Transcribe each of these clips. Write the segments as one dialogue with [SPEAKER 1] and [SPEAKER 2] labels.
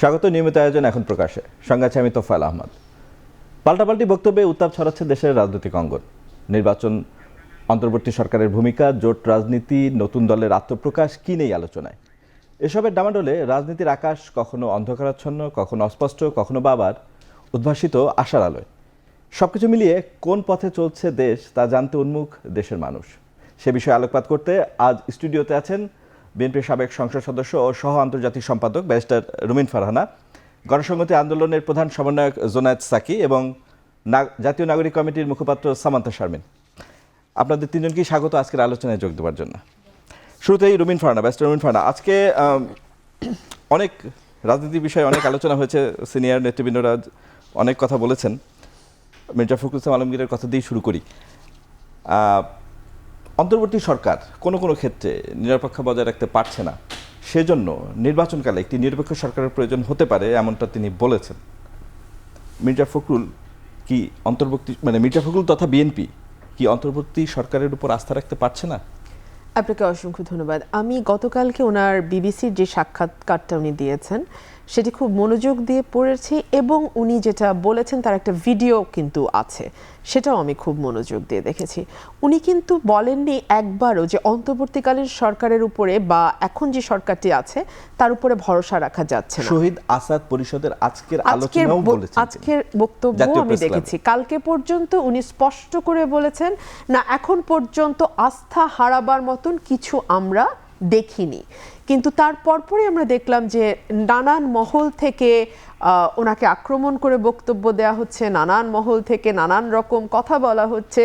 [SPEAKER 1] স্বাগত নিয়মিত আয়োজন এখন প্রকাশে। সঙ্গে আছে আমি তোফায়েল আহমদ। পাল্টাপাল্টি বক্তব্যে উত্তাপ ছড়াচ্ছে দেশের রাজনৈতিক অঙ্গন। নির্বাচন, অন্তর্বর্তী সরকারের ভূমিকা, জোট রাজনীতি, নতুন দলের আত্মপ্রকাশ, কি নেই আলোচনায়। এসবের ডামাডোলে রাজনীতির আকাশ কখনো অন্ধকারাচ্ছন্ন, কখনো অস্পষ্ট, কখনো বা আবার উদ্ভাসিত আশার আলোয়। সবকিছু মিলিয়ে কোন পথে চলছে দেশ তা জানতে উন্মুখ দেশের মানুষ। সে বিষয়ে আলোকপাত করতে আজ স্টুডিওতে আছেন বিএনপির সাবেক সংসদ সদস্য ও সহ আন্তর্জাতিক সম্পাদক ব্যারিস্টার রুমিন ফারহানা, গণসংহতি আন্দোলনের প্রধান সমন্বয়ক জোনায়েদ সাকি এবং জাতীয় নাগরিক কমিটির মুখপাত্র সামান্তা শারমিন। আপনাদের তিনজনকেই স্বাগত আজকের আলোচনায় যোগ দেওয়ার জন্য। শুরুতেই রুমিন ফারহানা, ব্যারিস্টার রুমিন ফারহানা, আজকে অনেক রাজনীতির বিষয়ে অনেক আলোচনা হয়েছে, সিনিয়র নেতৃবৃন্দরা অনেক কথা বলেছেন। মির্জা ফখরুল ইসলাম আলমগীরের কথা দিয়েই শুরু করি। অন্তর্বর্তী সরকার কোনো কোনো ক্ষেত্রে নিরপেক্ষ বজায় রাখতে পারছে না, সেজন্য নির্বাচনকালে একটি নিরপেক্ষ সরকারের প্রয়োজন হতে পারে, এমনটা তিনি বলেছেন। মির্জা ফখরুল কি অন্তর্বর্তী মির্জা ফখরুল তথা বিএনপি কি অন্তর্বর্তী সরকারের উপর আস্থা রাখতে পারছে না?
[SPEAKER 2] আপনাকে অসংখ্য ধন্যবাদ। আমি গতকালকে ওনার বিবিসির যে সাক্ষাৎকারটা উনি দিয়েছেন সেটি খুব মনোযোগ দিয়ে পড়েছি এবং উনি যেটা বলেছেন তার একটা ভিডিও কিন্তু আছে, সেটাও আমি খুব মনোযোগ দিয়ে দেখেছি। উনি কিন্তু বলেননি একবারও যে অন্তর্বর্তীকালীন সরকারের উপরে বা এখন যে সরকারটি আছে তার উপরে ভরসা রাখা যাচ্ছে না।
[SPEAKER 1] শহীদ আসাদ পরিষদের আজকের
[SPEAKER 2] বক্তব্য আমি দেখেছি, কালকে পর্যন্ত উনি স্পষ্ট করে বলেছেন না এখন পর্যন্ত আস্থা হারাবার মতন কিছু আমরা দেখিনি। কিন্তু তার পরপরই আমরা দেখলাম যে নানান মহল থেকে ওনাকে আক্রমণ করে বক্তব্য দেওয়া হচ্ছে, নানান মহল থেকে নানান রকম কথা বলা হচ্ছে,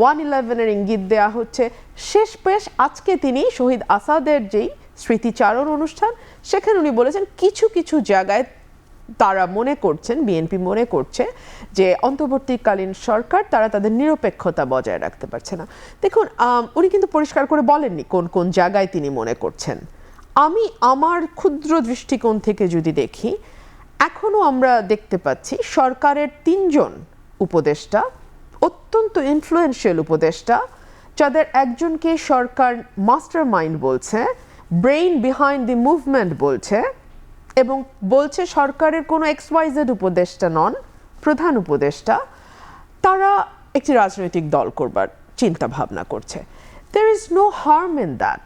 [SPEAKER 2] 1/11-এর ইঙ্গিত দেওয়া হচ্ছে। শেষ পেশ আজকে তিনি শহীদ আসাদের যেই স্মৃতিচারণ অনুষ্ঠান, সেখানে উনি বলেছেন কিছু কিছু জায়গায় তারা মনে করছেন, বিএনপি মনে করছে যে অন্তর্বর্তীকালীন সরকার তারা তাদের নিরপেক্ষতা বজায় রাখতে পারছে না। দেখুন, উনি কিন্তু পরিষ্কার করে বলেননি কোন কোন জায়গায় তিনি মনে করছেন। আমি আমার ক্ষুদ্র দৃষ্টিকোণ থেকে যদি দেখি, এখনো আমরা দেখতে পাচ্ছি সরকারের 3 জন উপদেষ্টা, অত্যন্ত ইনফ্লুয়েন্সিয়াল উপদেষ্টা, যাদের একজনকে সরকার মাস্টার মাইন্ড বলছে, ব্রেইন বিহাইন্ড দি মুভমেন্ট বলছে, এবং বলছে সরকারের কোনো XYZ উপদেষ্টা নন, প্রধান উপদেষ্টা, তারা একটি রাজনৈতিক দল করবার চিন্তা ভাবনা করছে। there is no harm in that,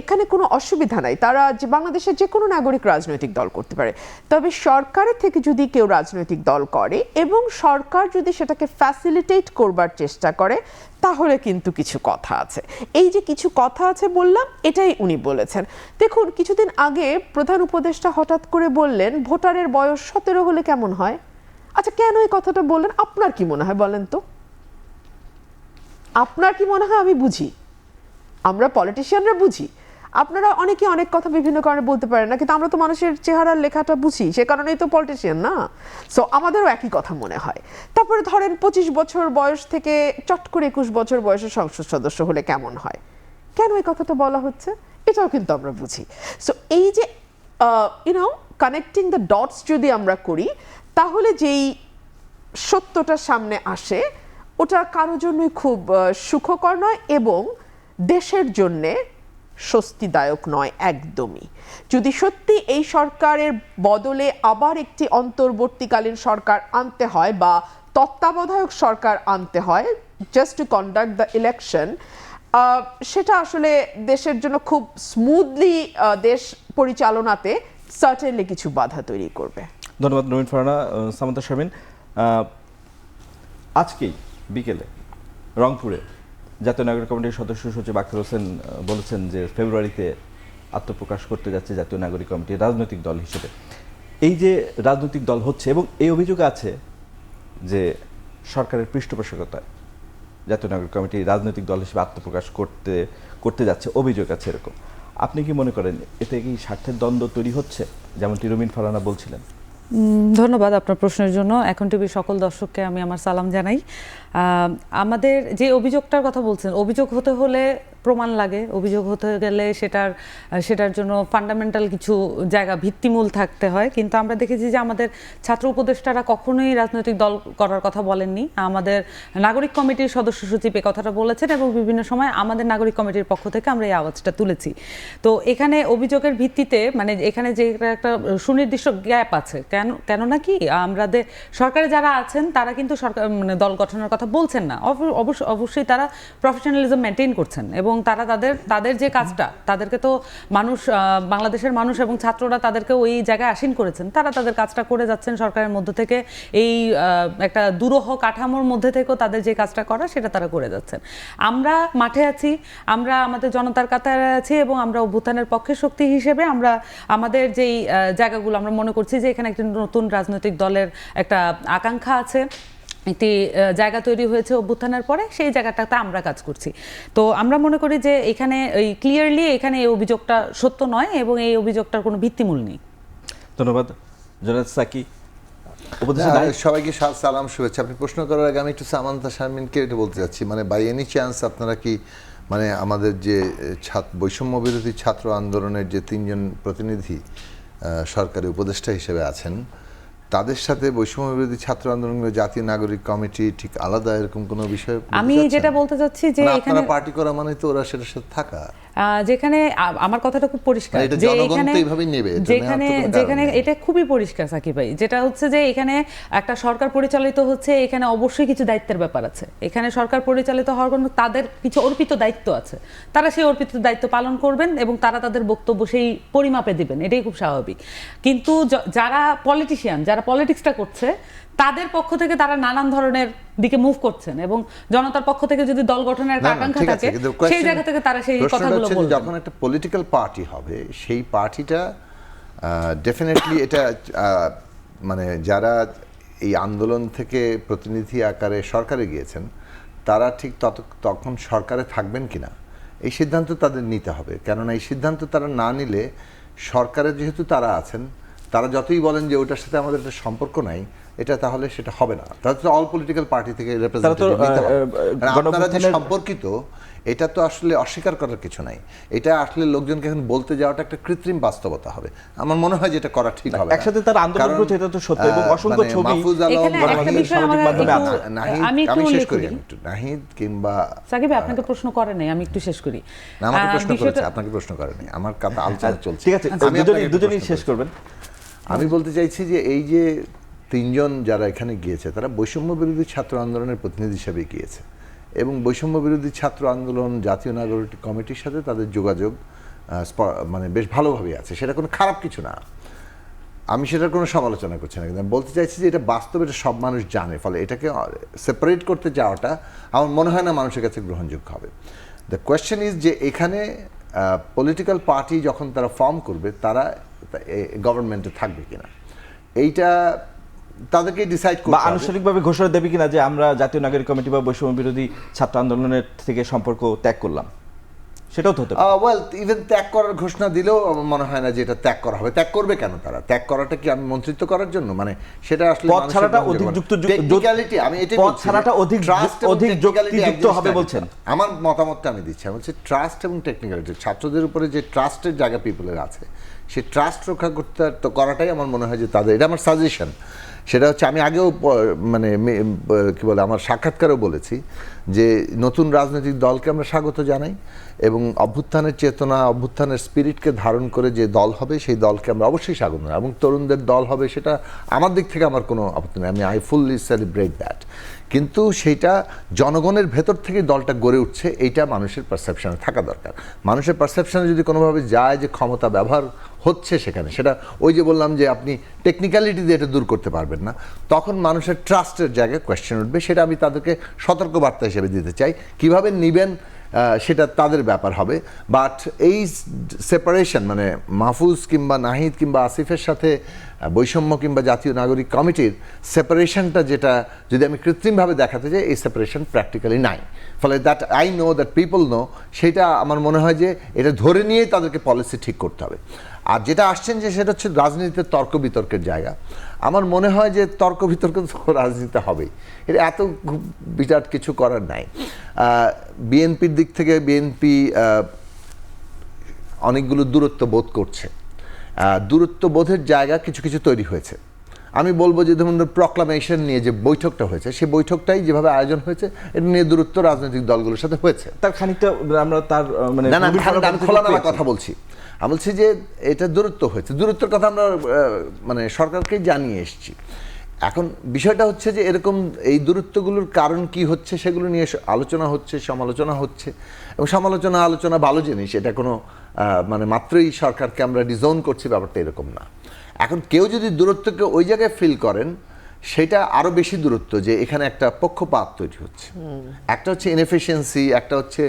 [SPEAKER 2] এখানে কোনো অসুবিধা নাই, তারা যে বাংলাদেশের যে কোনো নাগরিক রাজনৈতিক দল করতে পারে। তবে সরকারের থেকে যদি কেউ রাজনৈতিক দল করে এবং সরকার যদি সেটাকে ফ্যাসিলিটেট করবার চেষ্টা করে, তাহলে কিন্তু কিছু কথা আছে। এই যে কিছু কথা আছে বললাম, এটাই উনি বলেছেন। দেখুন, কিছুদিন আগে প্রধান উপদেষ্টা হঠাৎ করে বললেন ভোটারের বয়স 17 হলে কেমন হয়। আচ্ছা, কেন এই কথাটা বললেন? আপনার কি মনে হয় বলেন তো? আপনার কি মনে হয়? আমি বুঝি, আমরা পলিটিশিয়ানরা বুঝি, আপনারা অনেকে অনেক কথা বিভিন্ন কারণে বলতে পারেন না, কিন্তু আমরা তো মানুষের চেহারার লেখাটা বুঝি, সে কারণেই তো পলিটিশিয়ান না। সো আমাদেরও একই কথা মনে হয়। তারপরে ধরেন 25 বছর বয়স থেকে চট করে 21 বছর বয়সে সংসদ সদস্য হলে কেমন হয়, কেন এই কথাটা বলা হচ্ছে, এটাও কিন্তু আমরা বুঝি। সো এই যে কানেক্টিং দ্য ডটস যদি আমরা করি, তাহলে যেই সত্যটা সামনে আসে ওটা কারোর জন্যই খুব সুখকর নয় এবং দেশের জন্যে স্বস্তিদায়ক নয় একদমই। যদি সত্যি এই সরকারের বদলে আবার একটি অন্তর্বর্তীকালীন সরকার আনতে হয় বা তত্ত্বাবধায়ক সরকার আনতে হয় just to conduct the election, সেটা আসলে দেশের জন্য খুব স্মুথলি দেশ পরিচালনাতে সার্টেনলি কিছু বাধা তৈরি করবে।
[SPEAKER 1] ধন্যবাদ রুমিন ফারহানা। সামান্তা শারমিন, আজকেই বিকেলে রংপুরে জাতীয় নাগরিক কমিটির সদস্য সচিব আখতার হোসেন বলেছেন যে ফেব্রুয়ারিতে আত্মপ্রকাশ করতে যাচ্ছে জাতীয় নাগরিক কমিটি রাজনৈতিক দল হিসেবে। এই যে রাজনৈতিক দল হচ্ছে এবং এই অভিযোগ আছে যে সরকারের পৃষ্ঠপোষকতায় জাতীয় নাগরিক কমিটি রাজনৈতিক দল হিসেবে আত্মপ্রকাশ করতে যাচ্ছে, অভিযোগ আছে এরকম। আপনি কি মনে করেন এতে কি স্বার্থের দ্বন্দ্ব তৈরি হচ্ছে, যেমনটি রুমিন ফারহানা বলছিলেন?
[SPEAKER 3] ধন্যবাদ আপনার প্রশ্নের জন্য। এখন টিভির সকল দর্শককে আমি আমার সালাম জানাই। আমাদের যে অভিযোগটার কথা বলছেন, অভিযোগ হতে হলে প্রমাণ লাগে, অভিযোগ হতে গেলে সেটার জন্য ফান্ডামেন্টাল কিছু জায়গা ভিত্তিমূল থাকতে হয়। কিন্তু আমরা দেখেছি যে আমাদের ছাত্র উপদেষ্টারা কখনোই রাজনৈতিক দল করার কথা বলেননি। আমাদের নাগরিক কমিটির সদস্য সচিব এই কথাটা বলেছেন এবং বিভিন্ন সময় আমাদের নাগরিক কমিটির পক্ষ থেকে আমরা এই আওয়াজটা তুলেছি। তো এখানে অভিযোগের ভিত্তিতে মানে এখানে যে একটা সুনির্দিষ্ট গ্যাপ আছে, কেননা কি আমাদের সরকারে যারা আছেন তারা কিন্তু সরকার মানে দল গঠনের কথা বলছেন না, অবশ্যই তারা প্রফেশনালিজম মেনটেন করছেন এবং তারা তাদের যে কাজটা তাদেরকে তো মানুষ বাংলাদেশের মানুষ এবং ছাত্ররা তাদেরকে ওই জায়গায় আসীন করেছেন, তারা তাদের কাজটা করে যাচ্ছেন সরকারের মধ্য থেকে, এই একটা দুরূহ কাঠামোর মধ্যে থেকেও তাদের যে কাজটা করা সেটা তারা করে যাচ্ছেন। আমরা মাঠে আছি, আমরা আমাদের জনতার কাতারে আছি এবং আমরা অভ্যুত্থানের পক্ষে শক্তি হিসেবে আমরা আমাদের যেই জায়গাগুলো আমরা মনে করছি যে এখানে একটি নতুন রাজনৈতিক দলের একটা আকাঙ্ক্ষা আছে, একটি জায়গা তৈরি হয়েছে অভ্যুত্থানের পরে, সেই জায়গাটাতে আমরা কাজ করছি। তো আমরা মনে করি যে এখানে ক্লিয়ারলি এখানে এই অভিযোগটা সত্য নয় এবং এই অভিযোগটার কোনো ভিত্তিমূল নেই।
[SPEAKER 1] ধন্যবাদ। জনায়েদ সাকি,
[SPEAKER 4] সবাইকে সালাম, শুভেচ্ছা। আপনি প্রশ্ন করার আগে আমি একটু সামান্তা শারমিনকে এটা বলতে চাচ্ছি, মানে বাই এনি চান্স আপনারা কি মানে আমাদের যে বৈষম্য বিরোধী ছাত্র আন্দোলনের যে 3 জন প্রতিনিধি সরকারি উপদেষ্টা হিসেবে আছেন, তাদের সাথে বৈষম্য বিরোধী ছাত্র আন্দোলন জাতীয় নাগরিক কমিটি ঠিক আলাদা এরকম কোনো বিষয়?
[SPEAKER 3] আমি যেটা বলতে চাচ্ছি যে
[SPEAKER 4] এখানে পার্টি করা মানে তো ওরা সেটার সাথে থাকা,
[SPEAKER 3] যেখানে আমার কথাটা খুব পরিষ্কার যে যেখানে এটা খুবই পরিষ্কার সাকিব ভাই, যেটা হচ্ছে যে এখানে একটা সরকার পরিচালিত হচ্ছে, এখানে অবশ্যই কিছু দায়িত্বের ব্যাপার আছে। এখানে সরকার পরিচালিত হওয়ার জন্য তাদের কিছু অর্পিত দায়িত্ব আছে, তারা সেই অর্পিত দায়িত্ব পালন করবেন এবং তারা তাদের বক্তব্য সেই পরিমাপে দিবেন, এটাই খুব স্বাভাবিক। কিন্তু যারা পলিটিশিয়ান, যারা পলিটিক্সটা করছে, তাদের পক্ষ থেকে তারা নানান ধরনের দিকে মুভ করছেন এবং জনতার পক্ষ থেকে যদি দল গঠনের একটা আকাঙ্ক্ষা থাকে সেই জায়গা থেকে তারা সেই কথাগুলো বলবেন।
[SPEAKER 4] যখন একটা পলিটিক্যাল পার্টি হবে, সেই পার্টিটা ডেফিনেটলি এটা মানে যারা এই আন্দোলন থেকে প্রতিনিধি আকারে সরকারে গিয়েছেন, তারা ঠিক তখন সরকারে থাকবেন কিনা এই সিদ্ধান্ত তাদের নিতে হবে। কেননা এই সিদ্ধান্ত তারা না নিলে সরকারে যেহেতু তারা আছেন, তারা যতই বলেন যে ওটার সাথে আমাদের একটা সম্পর্ক নাই, এটা তাহলে সেটা হবে না। তাহলে অল পলিটিক্যাল পার্টি থেকে রিপ্রেজেন্টেটিভ নিতে হবে। আপনারা যে সম্পর্কিত, এটা তো আসলে অস্বীকার করার কিছু নাই। এটা আসলে লোকজনকে এখন বলতে যাওয়াটা একটা কৃত্রিম বাস্তবতা হবে। আমার মনে হয় যে এটা করা ঠিক হবে।
[SPEAKER 1] একসাথে তার আন্দোলন করতে, এটা তো সত্য এবং অসংখ্য ছবি
[SPEAKER 3] আমি
[SPEAKER 4] শেষ করি। নাহিদ কিংবা
[SPEAKER 3] সাকিব আপনাকে প্রশ্ন করে নাই, আমি একটু শেষ করি।
[SPEAKER 4] আমাকে প্রশ্ন করেছে, আপনাকে প্রশ্ন করে নাই। আমার কথা আলোচনা চলছে।
[SPEAKER 1] ঠিক আছে, দুজনেই শেষ করবেন।
[SPEAKER 4] আমি বলতে চাইছি যে এই যে 3 জন যারা এখানে গিয়েছে, তারা বৈষম্য বিরোধী ছাত্র আন্দোলনের প্রতিনিধি হিসেবে গিয়েছে এবং বৈষম্য বিরোধী ছাত্র আন্দোলন জাতীয় নাগরিক কমিটির সাথে তাদের যোগাযোগ মানে বেশ ভালোভাবে আছে, সেটা কোনো খারাপ কিছু না। আমি সেটার কোনো সমালোচনা করছি না, কিন্তু আমি বলতে চাইছি যে এটা বাস্তবে এটা সব মানুষ জানে, ফলে এটাকে সেপারেট করতে যাওয়াটা আমার মনে হয় না মানুষের কাছে গ্রহণযোগ্য হবে। দ্য কোয়েশ্চেন ইজ যে এখানে পলিটিক্যাল পার্টি যখন তারা ফর্ম করবে, তারা গভর্নমেন্টে থাকবে কিনা এইটা তাদেরকে ডিসাইড করতে হবে।
[SPEAKER 1] আনুষ্ঠানিকভাবে ঘোষণা দেবে কিনা যে আমরা জাতীয় নাগরিক কমিটি বা বৈষম্য বিরোধী ছাত্র আন্দোলনের থেকে সম্পর্ক ত্যাগ করলাম, সেটাও তো হতে পারে।
[SPEAKER 4] ওয়েল, ইভেন ত্যাগ করার ঘোষণা দিলেও আমার মনে হয় না যে এটা ত্যাগ করা হবে। ত্যাগ করবে কেন তারা? ত্যাগ করাটা কি আমি মন্ত্রিত্ব করার জন্য? মানে সেটা আসলে
[SPEAKER 1] পদ ছাড়াটা অধিক
[SPEAKER 4] টেকনিক্যালিটি, আমি এটাই বলছি,
[SPEAKER 1] পদ ছাড়াটা অধিক যুক্তিযুক্ত হবে বলছেন।
[SPEAKER 4] আমার মতামতটা আমি দিচ্ছি, আমি বলছি ট্রাস্ট এবং টেকনিক্যালিটি, ছাত্রদের উপরে যে ট্রাস্টের জায়গা পিপলের আছে, সেই ট্রাস্ট রক্ষা করতে করাটাই আমার মনে হয় যে তাদের, এটা আমার সাজেশন। সেটা হচ্ছে আমি আগেও মানে কি বলে আমার সাক্ষাৎকারেও বলেছি যে নতুন রাজনৈতিক দলকে আমরা স্বাগত জানাই এবং অভ্যুত্থানের চেতনা, অভ্যুত্থানের স্পিরিটকে ধারণ করে যে দল হবে, সেই দলকে আমরা অবশ্যই স্বাগত জানাই এবং তরুণদের দল হবে, সেটা আমার দিক থেকে আমার কোনো আপত্তি নেই, আমি ফুললি সেলিব্রেট দ্যাট। কিন্তু সেইটা জনগণের ভেতর থেকে দলটা গড়ে উঠছে, এইটা মানুষের পারসেপশনে থাকা দরকার। মানুষের পারসেপশনে যদি কোনোভাবে যায় যে ক্ষমতা ব্যবহার হচ্ছে সেখানে, সেটা ওই যে বললাম যে আপনি টেকনিক্যালিটি দিয়ে এটা দূর করতে পারবেন না, তখন মানুষের ট্রাস্টের জায়গায় কোয়েশ্চেন উঠবে। সেটা আমি তাদেরকে সতর্কবার্তা হিসেবে দিতে চাই। কিভাবে নেবেন সেটা তাদের ব্যাপার হবে। বাট এই সেপারেশন, মানে মাহফুজ কিংবা নাহিদ কিংবা আসিফের সাথে বৈষম্য কিংবা জাতীয় নাগরিক কমিটির সেপারেশনটা, যেটা যদি আমি কৃত্রিমভাবে দেখাতে চাই, এই সেপারেশন প্র্যাকটিক্যালি নাই। ফলে that I know, that people know, সেটা আমার মনে হয় যে এটা ধরে নিয়েই তাদেরকে পলিসি ঠিক করতে হবে। আর যেটা আসছেন যে সেটা হচ্ছে রাজনীতিতে তর্ক বিতর্কের জায়গা। আমার মনে হয় যে তর্ক বিতর্ক তো রাজনীতিতে হবেই, এটা এত বিরাট কিছু করার নাই। বিএনপির দিক থেকে বিএনপি অনেকগুলো দূরত্ব বোধ করছে। দূরত্ব বোধের জায়গা কিছু কিছু তৈরি হয়েছে। আমি বলবো যে ধরুন প্রক্লামেশন নিয়ে যে বৈঠকটা হয়েছে, সেই বৈঠকটাই যেভাবে আয়োজন হয়েছে এটা নিয়ে দূরত্ব রাজনৈতিক দলগুলোর সাথে হয়েছে।
[SPEAKER 1] তার খানিকটা আমরা তার মানে
[SPEAKER 4] না আমি খোলামেলা কথা বলছি। আমি বলছি যে এটা দূরত্ব হয়েছে, দূরত্বের কথা আমরা মানে সরকারকে জানিয়ে এসেছি। এখন বিষয়টা হচ্ছে যে এরকম এই দূরত্বগুলোর কারণ কি হচ্ছে সেগুলো নিয়ে আলোচনা হচ্ছে, সমালোচনা হচ্ছে, এবং সমালোচনা আলোচনা ভালো জিনিস, এটা কোনো মানে মাত্রই সরকারকে আমরা ডিজোন করছি ব্যাপারটা এরকম না। এখন কেউ যদি দূরত্বকে ওই জায়গায় ফিল করেন, সেটা আরও বেশি দূরত্ব, যে এখানে একটা পক্ষপাত তৈরি হচ্ছে। একটা হচ্ছে ইনএফিসিয়েন্সি, একটা হচ্ছে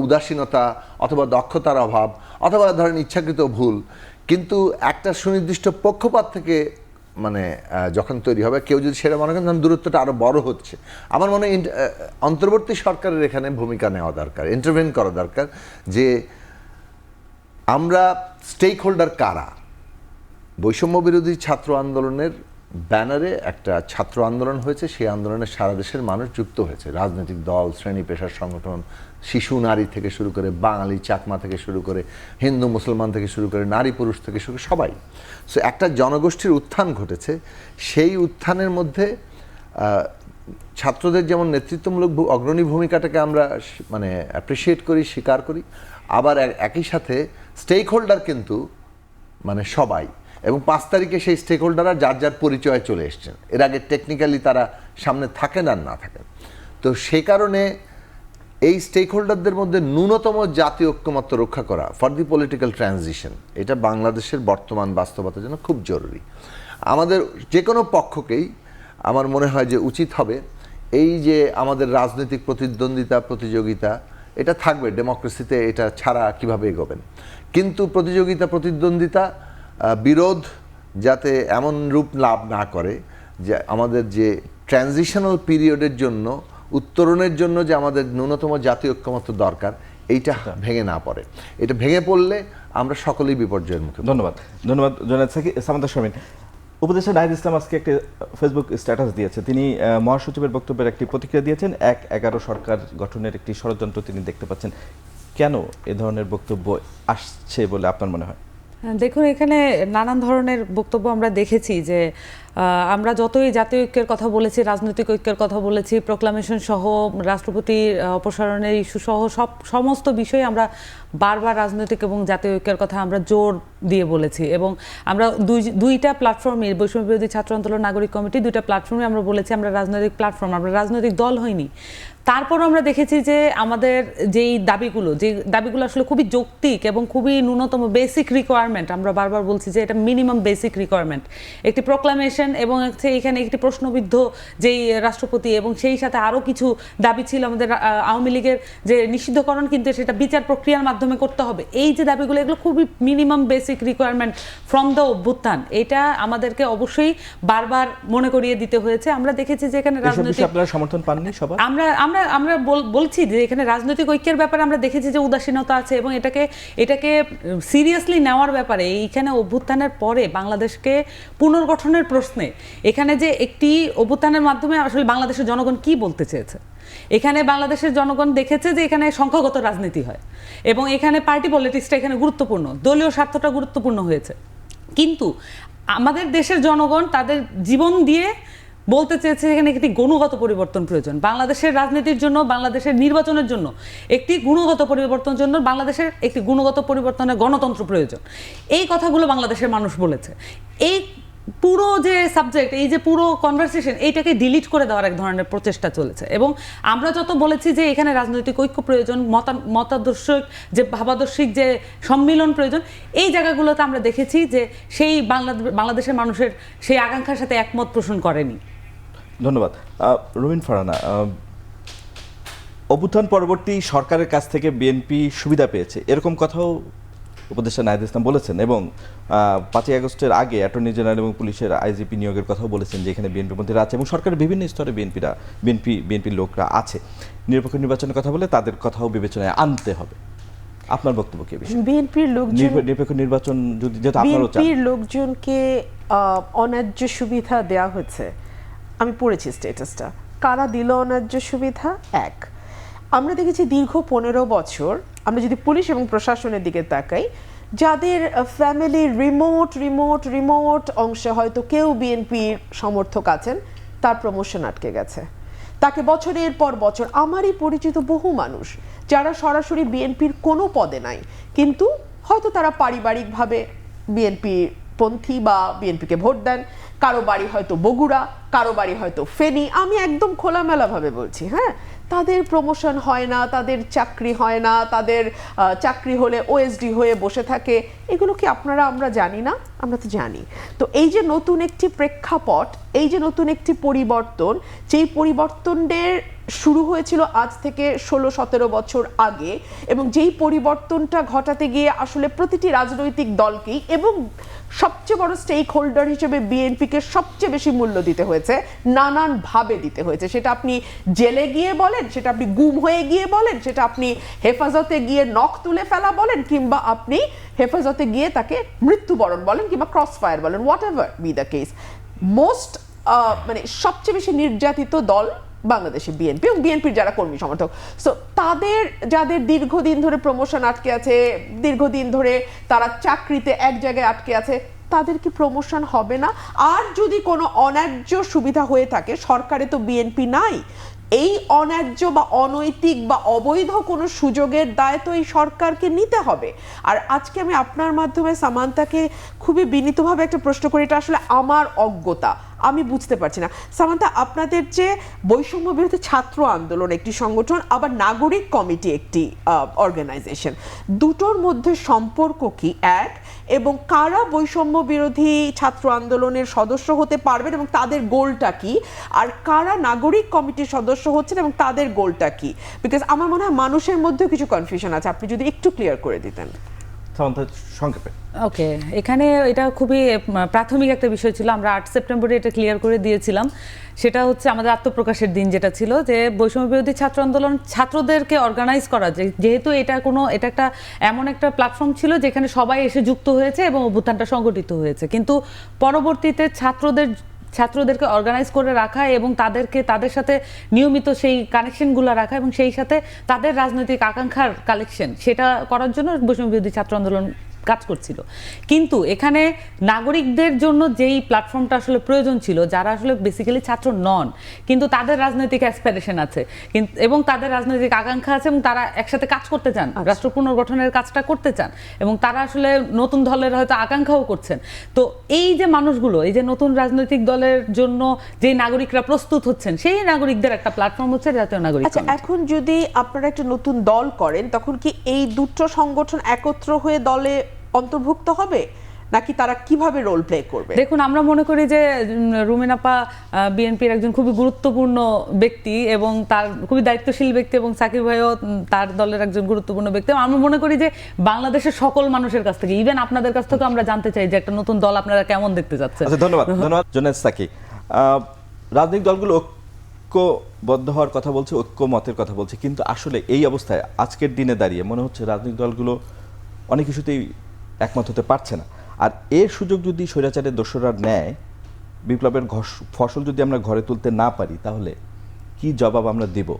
[SPEAKER 4] উদাসীনতা অথবা দক্ষতার অভাব অথবা ধরেন ইচ্ছাকৃত ভুল, কিন্তু একটা সুনির্দিষ্ট পক্ষপাত থেকে মানে যখন তৈরি হবে, কেউ যদি সেটা মনে করেন তখন দূরত্বটা আরও বড় হচ্ছে। আমার মনে হয় অন্তর্বর্তী সরকারের এখানে ভূমিকা নেওয়া দরকার, ইন্টারভেন করা দরকার, যে আমরা স্টেক হোল্ডার কারা। বৈষম্য বিরোধী ছাত্র আন্দোলনের ব্যানারে একটা ছাত্র আন্দোলন হয়েছে, সেই আন্দোলনে সারা দেশের মানুষ যুক্ত হয়েছে, রাজনৈতিক দল, শ্রেণী পেশার সংগঠন, শিশু নারী থেকে শুরু করে বাঙালি চাকমা থেকে শুরু করে হিন্দু মুসলমান থেকে শুরু করে নারী পুরুষ থেকে শুরু করে সবাই। সো একটা জনগোষ্ঠীর উত্থান ঘটেছে। সেই উত্থানের মধ্যে ছাত্রদের যেমন নেতৃত্বমূলক অগ্রণী ভূমিকাটাকে আমরা মানে অ্যাপ্রিসিয়েট করি, স্বীকার করি, আবার একই সাথে স্টেক হোল্ডার কিন্তু মানে সবাই, এবং 5 তারিখে সেই স্টেক হোল্ডাররা যার যার পরিচয়ে চলে এসছেন। এর আগে টেকনিক্যালি তারা সামনে থাকেন আর না থাকেন। তো সেই কারণে এই স্টেক হোল্ডারদের মধ্যে ন্যূনতম জাতীয় ঐক্যমত্য রক্ষা করা ফর দি পলিটিক্যাল ট্রানজিশন, এটা বাংলাদেশের বর্তমান বাস্তবতার জন্য খুব জরুরি। আমাদের যে কোনো পক্ষকেই আমার মনে হয় যে উচিত হবে এই যে আমাদের রাজনৈতিক প্রতিদ্বন্দ্বিতা প্রতিযোগিতা এটা থাকবে ডেমোক্রেসিতে, এটা ছাড়া কিভাবে এগোবেন, কিন্তু প্রতিদ্বন্দ্বিতা বিরোধ যাতে এমন রূপ লাভ না করে যে আমাদের যে ট্রানজিশনাল পিরিয়ডের জন্য উত্তরণের জন্য যে আমাদের ন্যূনতম জাতীয় ঐক্যমত্য দরকার, এইটা ভেঙে না পড়ে। এটা ভেঙে পড়লে আমরা সকলেই বিপর্যয়ের মুখে।
[SPEAKER 1] ধন্যবাদ জনায়েদ সামান্তা শারমিন। উপদেষ্টা নাহিদ ইসলাম আজকে একটি ফেসবুক স্ট্যাটাস দিয়েছে, তিনি মহাসচিবের বক্তব্যের একটি প্রতিক্রিয়া দিয়েছেন। ১/১১ সরকার গঠনের একটি ষড়যন্ত্র তিনি দেখতে পাচ্ছেন। কেন এ ধরনের বক্তব্য আসছে বলে আপনার মনে হয়?
[SPEAKER 3] দেখুন, এখানে নানান ধরনের বক্তব্য আমরা দেখেছি যে আমরা যতই জাতীয় ঐক্যের কথা বলেছি, রাজনৈতিক ঐক্যের কথা বলেছি, প্রোক্লামেশন সহ রাষ্ট্রপতির অপসারণের ইস্যু সহ সমস্ত বিষয়ে আমরা বারবার রাজনৈতিক এবং জাতীয় ঐক্যের কথা আমরা জোর দিয়ে বলেছি, এবং আমরা দুইটা প্ল্যাটফর্মে, বৈষম্য বিরোধী ছাত্র আন্দোলন, নাগরিক কমিটি, দুইটা প্ল্যাটফর্মে আমরা বলেছি আমরা রাজনৈতিক প্ল্যাটফর্ম, আমরা রাজনৈতিক দল হইনি। তারপর আমরা দেখেছি যে আমাদের যেই দাবিগুলো আসলে খুবই যৌক্তিক এবং খুবই ন্যূনতম বেসিক রিকোয়ারমেন্ট, আমরা বারবার বলছি যে এটা মিনিমাম বেসিক রিকোয়ারমেন্ট, একটি প্রোক্লামেশন এবং এখানে একটি প্রশ্নবিদ্ধ যেই রাষ্ট্রপতি, এবং সেই সাথে আরও কিছু দাবি ছিল আমাদের আওয়ামী লীগের যে নিষিদ্ধকরণ, কিন্তু সেটা বিচার প্রক্রিয়ার মাধ্যমে করতে হবে। এই যে দাবিগুলো, এগুলো খুবই minimum basic requirement from the অভ্যুত্থান, এটা আমাদেরকে অবশ্যই বারবার মনে করিয়ে দিতে হয়েছে। আমরা দেখেছি যে এখানে রাজনৈতিক
[SPEAKER 1] আপনারা সমর্থন পাননি সবার,
[SPEAKER 3] আমরা বলছি যে এখানে রাজনৈতিক ঐক্যের ব্যাপারে আমরা দেখেছি যে উদাসীনতা আছে, এবং এটাকে সিরিয়াসলি নেওয়ার ব্যাপারে এইখানে অভ্যুত্থানের পরে বাংলাদেশকে পুনর্গঠনের প্রশ্নে এখানে যে একটি অভ্যুত্থানের মাধ্যমে আসলে বাংলাদেশের জনগণ কি বলতে চেয়েছে, এখানে বাংলাদেশের জনগণ দেখেছে যে এখানে সংখ্যাগত রাজনীতি হয় এবং এখানে পার্টি পলিটিক্সটা এখানে গুরুত্বপূর্ণ, দলীয় স্বার্থটা গুরুত্বপূর্ণ হয়েছে, কিন্তু আমাদের দেশের জনগণ তাদের জীবন দিয়ে বলতে চেয়েছে এখানে একটি গুণগত পরিবর্তন প্রয়োজন বাংলাদেশের রাজনীতির জন্য, বাংলাদেশের নির্বাচনের জন্য একটি গুণগত পরিবর্তনের জন্য, বাংলাদেশের একটি গুণগত পরিবর্তনের গণতন্ত্র প্রয়োজন। এই কথাগুলো বাংলাদেশের মানুষ বলেছে। এই পুরো যে সাবজেক্ট, এই যে পুরো কনভারসেশন, এইটাকে ডিলিট করে দেওয়ার এক ধরনের প্রচেষ্টা চলেছে, এবং আমরা যত বলেছি যে এখানে রাজনৈতিক ঐক্য প্রয়োজন, মতাদর্শিক যে ভাবাদর্শিক যে সম্মিলন প্রয়োজন, এই জায়গাগুলোতে আমরা দেখেছি যে সেই বাংলাদেশের মানুষের সেই আকাঙ্ক্ষার সাথে একমত পোষণ করেনি।
[SPEAKER 1] ধন্যবাদ। রুমিন ফারহানা, অভ্যুত্থান পরবর্তী সরকারের কাছ থেকে বিএনপি সুবিধা পেয়েছে, এরকম কথাও উপদেষ্টা নাহিদ ইসলাম বলেছেন, এবং 5ই আগস্টের আগে অ্যাটর্নি জেনারেল এবং পুলিশের আইজিপি নিয়োগের কথাও বলেছেন যে এখানে বিএনপির মধ্যে আছে এবং সরকারের বিভিন্ন স্তরে বিএনপির লোকরা আছে। নিরপেক্ষ নির্বাচনের কথা বলে তাদের কথাও বিবেচনায় আনতে হবে। আপনার বক্তব্য কি?
[SPEAKER 2] বিএনপির লোকজন,
[SPEAKER 1] নিরপেক্ষ নির্বাচন যদি, যেহেতু আপনারাও চান,
[SPEAKER 2] বিএনপির লোকজনকে অন্যায্য সুবিধা দেওয়া হচ্ছে। আমি পড়েছি স্ট্যাটাসটা, কারা দিল অন্যায্য সুবিধা? এক, আমরা দেখেছি দীর্ঘ 15 বছর, আমরা যদি পুলিশ এবং প্রশাসনের দিকে তাকাই, যাদের ফ্যামিলি রিমোট অংশে হয়তো কেউ বিএনপির সমর্থক আছেন, তার প্রমোশন আটকে গেছে। তাকে বছরের পর বছর, আমারই পরিচিত বহু মানুষ যারা সরাসরি বিএনপির কোনো পদে নাই, কিন্তু হয়তো তারা পারিবারিকভাবে বিএনপি পন্থী বা বিএনপিকে ভোট দেন। কারো বাড়ি হয়তো বগুড়া, কারো বাড়ি হয়তো ফেনী, আমি একদম খোলামেলাভাবে বলছি, হ্যাঁ, তাদের প্রমোশন হয় না, তাদের চাকরি হয় না, তাদের চাকরি হলে ওএসডি হয়ে বসে থাকে। এগুলো কি আমরা জানি না? আমরা তো জানি। তো এই যে নতুন একটি প্রেক্ষাপট, এই যে নতুন একটি পরিবর্তন, যেই পরিবর্তনের শুরু হয়েছিল আজ থেকে 16-17 বছর আগে, এবং যেই পরিবর্তনটা ঘটাতে গিয়ে আসলে প্রতিটি রাজনৈতিক দলকেই এবং সবচেয়ে বড় স্টেক হোল্ডার হিসেবে বিএনপিকে সবচেয়ে বেশি মূল্য দিতে হয়েছে, নানানভাবে দিতে হয়েছে। সেটা আপনি জেলে গিয়ে বলেন, সেটা আপনি গুম হয়ে গিয়ে বলেন, সেটা আপনি হেফাজতে গিয়ে নখ তুলে ফেলা বলেন, কিংবা আপনি হেফাজতে গিয়ে তাকে মৃত্যুবরণ বলেন, কিংবা ক্রস ফায়ার বলেন, what ever be the case, most মানে সবচেয়ে বেশি নির্যাতিত দল বাংলাদেশে বিএনপি এবং বিএনপির যারা কর্মী সমর্থক। সো তাদের যাদের দীর্ঘদিন ধরে প্রমোশন আটকে আছে, দীর্ঘদিন ধরে তারা চাকরিতে এক জায়গায় আটকে আছে, তাদের কি প্রমোশন হবে না? আর যদি কোনো অন্যায্য সুবিধা হয়ে থাকে, সরকারে তো বিএনপি নাই, এই অন্যায্য বা অনৈতিক বা অবৈধ কোনো সুযোগের দায় তো এই সরকারকে নিতে হবে। আর আজকে আমি আপনার মাধ্যমে সামান্তাকে খুবই বিনীতভাবে একটা প্রশ্ন করি, এটা আসলে আমার অজ্ঞতা, আমি বুঝতে পারছি না। সামান্তা, আপনাদের যে বৈষম্য বিরোধী ছাত্র আন্দোলন একটি সংগঠন, আবার নাগরিক কমিটি একটি অর্গানাইজেশন, দুটোর মধ্যে সম্পর্ক কি এক? এবং কারা বৈষম্য বিরোধী ছাত্র আন্দোলনের সদস্য হতে পারবেন এবং তাদের গোলটা কি? আর কারা নাগরিক কমিটির সদস্য হচ্ছেন এবং তাদের গোলটা কি? বিকজ আমার মনে হয় মানুষের মধ্যেও কিছু কনফিউশন আছে, আপনি যদি একটু ক্লিয়ার করে দিতেন।
[SPEAKER 1] সংক্ষেপে।
[SPEAKER 3] ওকে, এখানে এটা খুবই প্রাথমিক একটা বিষয় ছিল, আমরা 8 সেপ্টেম্বরে এটা ক্লিয়ার করে দিয়েছিলাম। সেটা হচ্ছে আমাদের আত্মপ্রকাশের দিন, যেটা ছিল যে বৈষম্য বিরোধী ছাত্র আন্দোলন ছাত্রদেরকে অর্গানাইজ করা, যেহেতু এটা একটা এমন একটা প্ল্যাটফর্ম ছিল যেখানে সবাই এসে যুক্ত হয়েছে এবং অভ্যুত্থানটা সংগঠিত হয়েছে, কিন্তু পরবর্তীতে ছাত্রদেরকে অর্গানাইজ করে রাখা এবং তাদের সাথে নিয়মিত সেই কানেকশনগুলো রাখা এবং সেই সাথে তাদের রাজনৈতিক আকাঙ্ক্ষার কালেকশন, সেটা করার জন্য বৈষম্য বিরোধী ছাত্র আন্দোলন কাজ করছিল। কিন্তু এখানে নাগরিকদের জন্য যেই প্ল্যাটফর্মটা আসলে প্রয়োজন ছিল, যারা আসলে বেসিক্যালি ছাত্র নন কিন্তু তাদের রাজনৈতিক অ্যাসপিরেশন আছে এবং তাদের রাজনৈতিক আকাঙ্ক্ষা আছে এবং তারা একসাথে কাজ করতে চান, রাষ্ট্র পুনর্গঠনের কাজটা করতে চান এবং তারা আসলে নতুন দলের হয়তো আকাঙ্ক্ষাও করছেন। তো এই যে মানুষগুলো, এই যে নতুন রাজনৈতিক দলের জন্য যে নাগরিকরা প্রস্তুত হচ্ছেন, সেই নাগরিকদের একটা প্ল্যাটফর্ম হচ্ছে জাতীয় নাগরিক কমিটি।
[SPEAKER 2] আচ্ছা, এখন যদি আপনারা একটা নতুন দল করেন, তখন কি এই দুটো সংগঠন একত্র হয়ে দলে অন্তর্ভুক্ত হবে, নাকি তারা কিভাবে রোল প্লে করবে?
[SPEAKER 3] দেখুন, আমরা মনে করি যে রুমিন আপা বিএনপির একজন খুবই গুরুত্বপূর্ণ ব্যক্তি এবং তার খুবই দায়িত্বশীল ব্যক্তি, এবং সাকিব ভাইও তার দলের একজন গুরুত্বপূর্ণ ব্যক্তি। আমরা মনে করি যে বাংলাদেশের সকল মানুষের কাছ থেকে, ইভেন আপনাদের কাছ থেকে আমরা জানতে চাই যে একটা নতুন দল আপনারা কেমন দেখতে যাচ্ছেন।
[SPEAKER 1] আচ্ছা, ধন্যবাদ জুনেদ সাকি। রাজনৈতিক দলগুলো ঐক্যবদ্ধ হওয়ার কথা বলছে, ঐক্যমতের কথা বলছে, কিন্তু আসলে এই অবস্থায় আজকের দিনে দাঁড়িয়ে মনে হচ্ছে রাজনৈতিক দলগুলো অনেক কিছুতেই একমত হতে পারছে না। আর এর সুযোগ যদি স্বৈরাচারের দোসররা নেয়, বিপ্লবের ফসল যদি আমরা ঘরে তুলতে না পারি, তাহলে কি জবাব আমরা দেব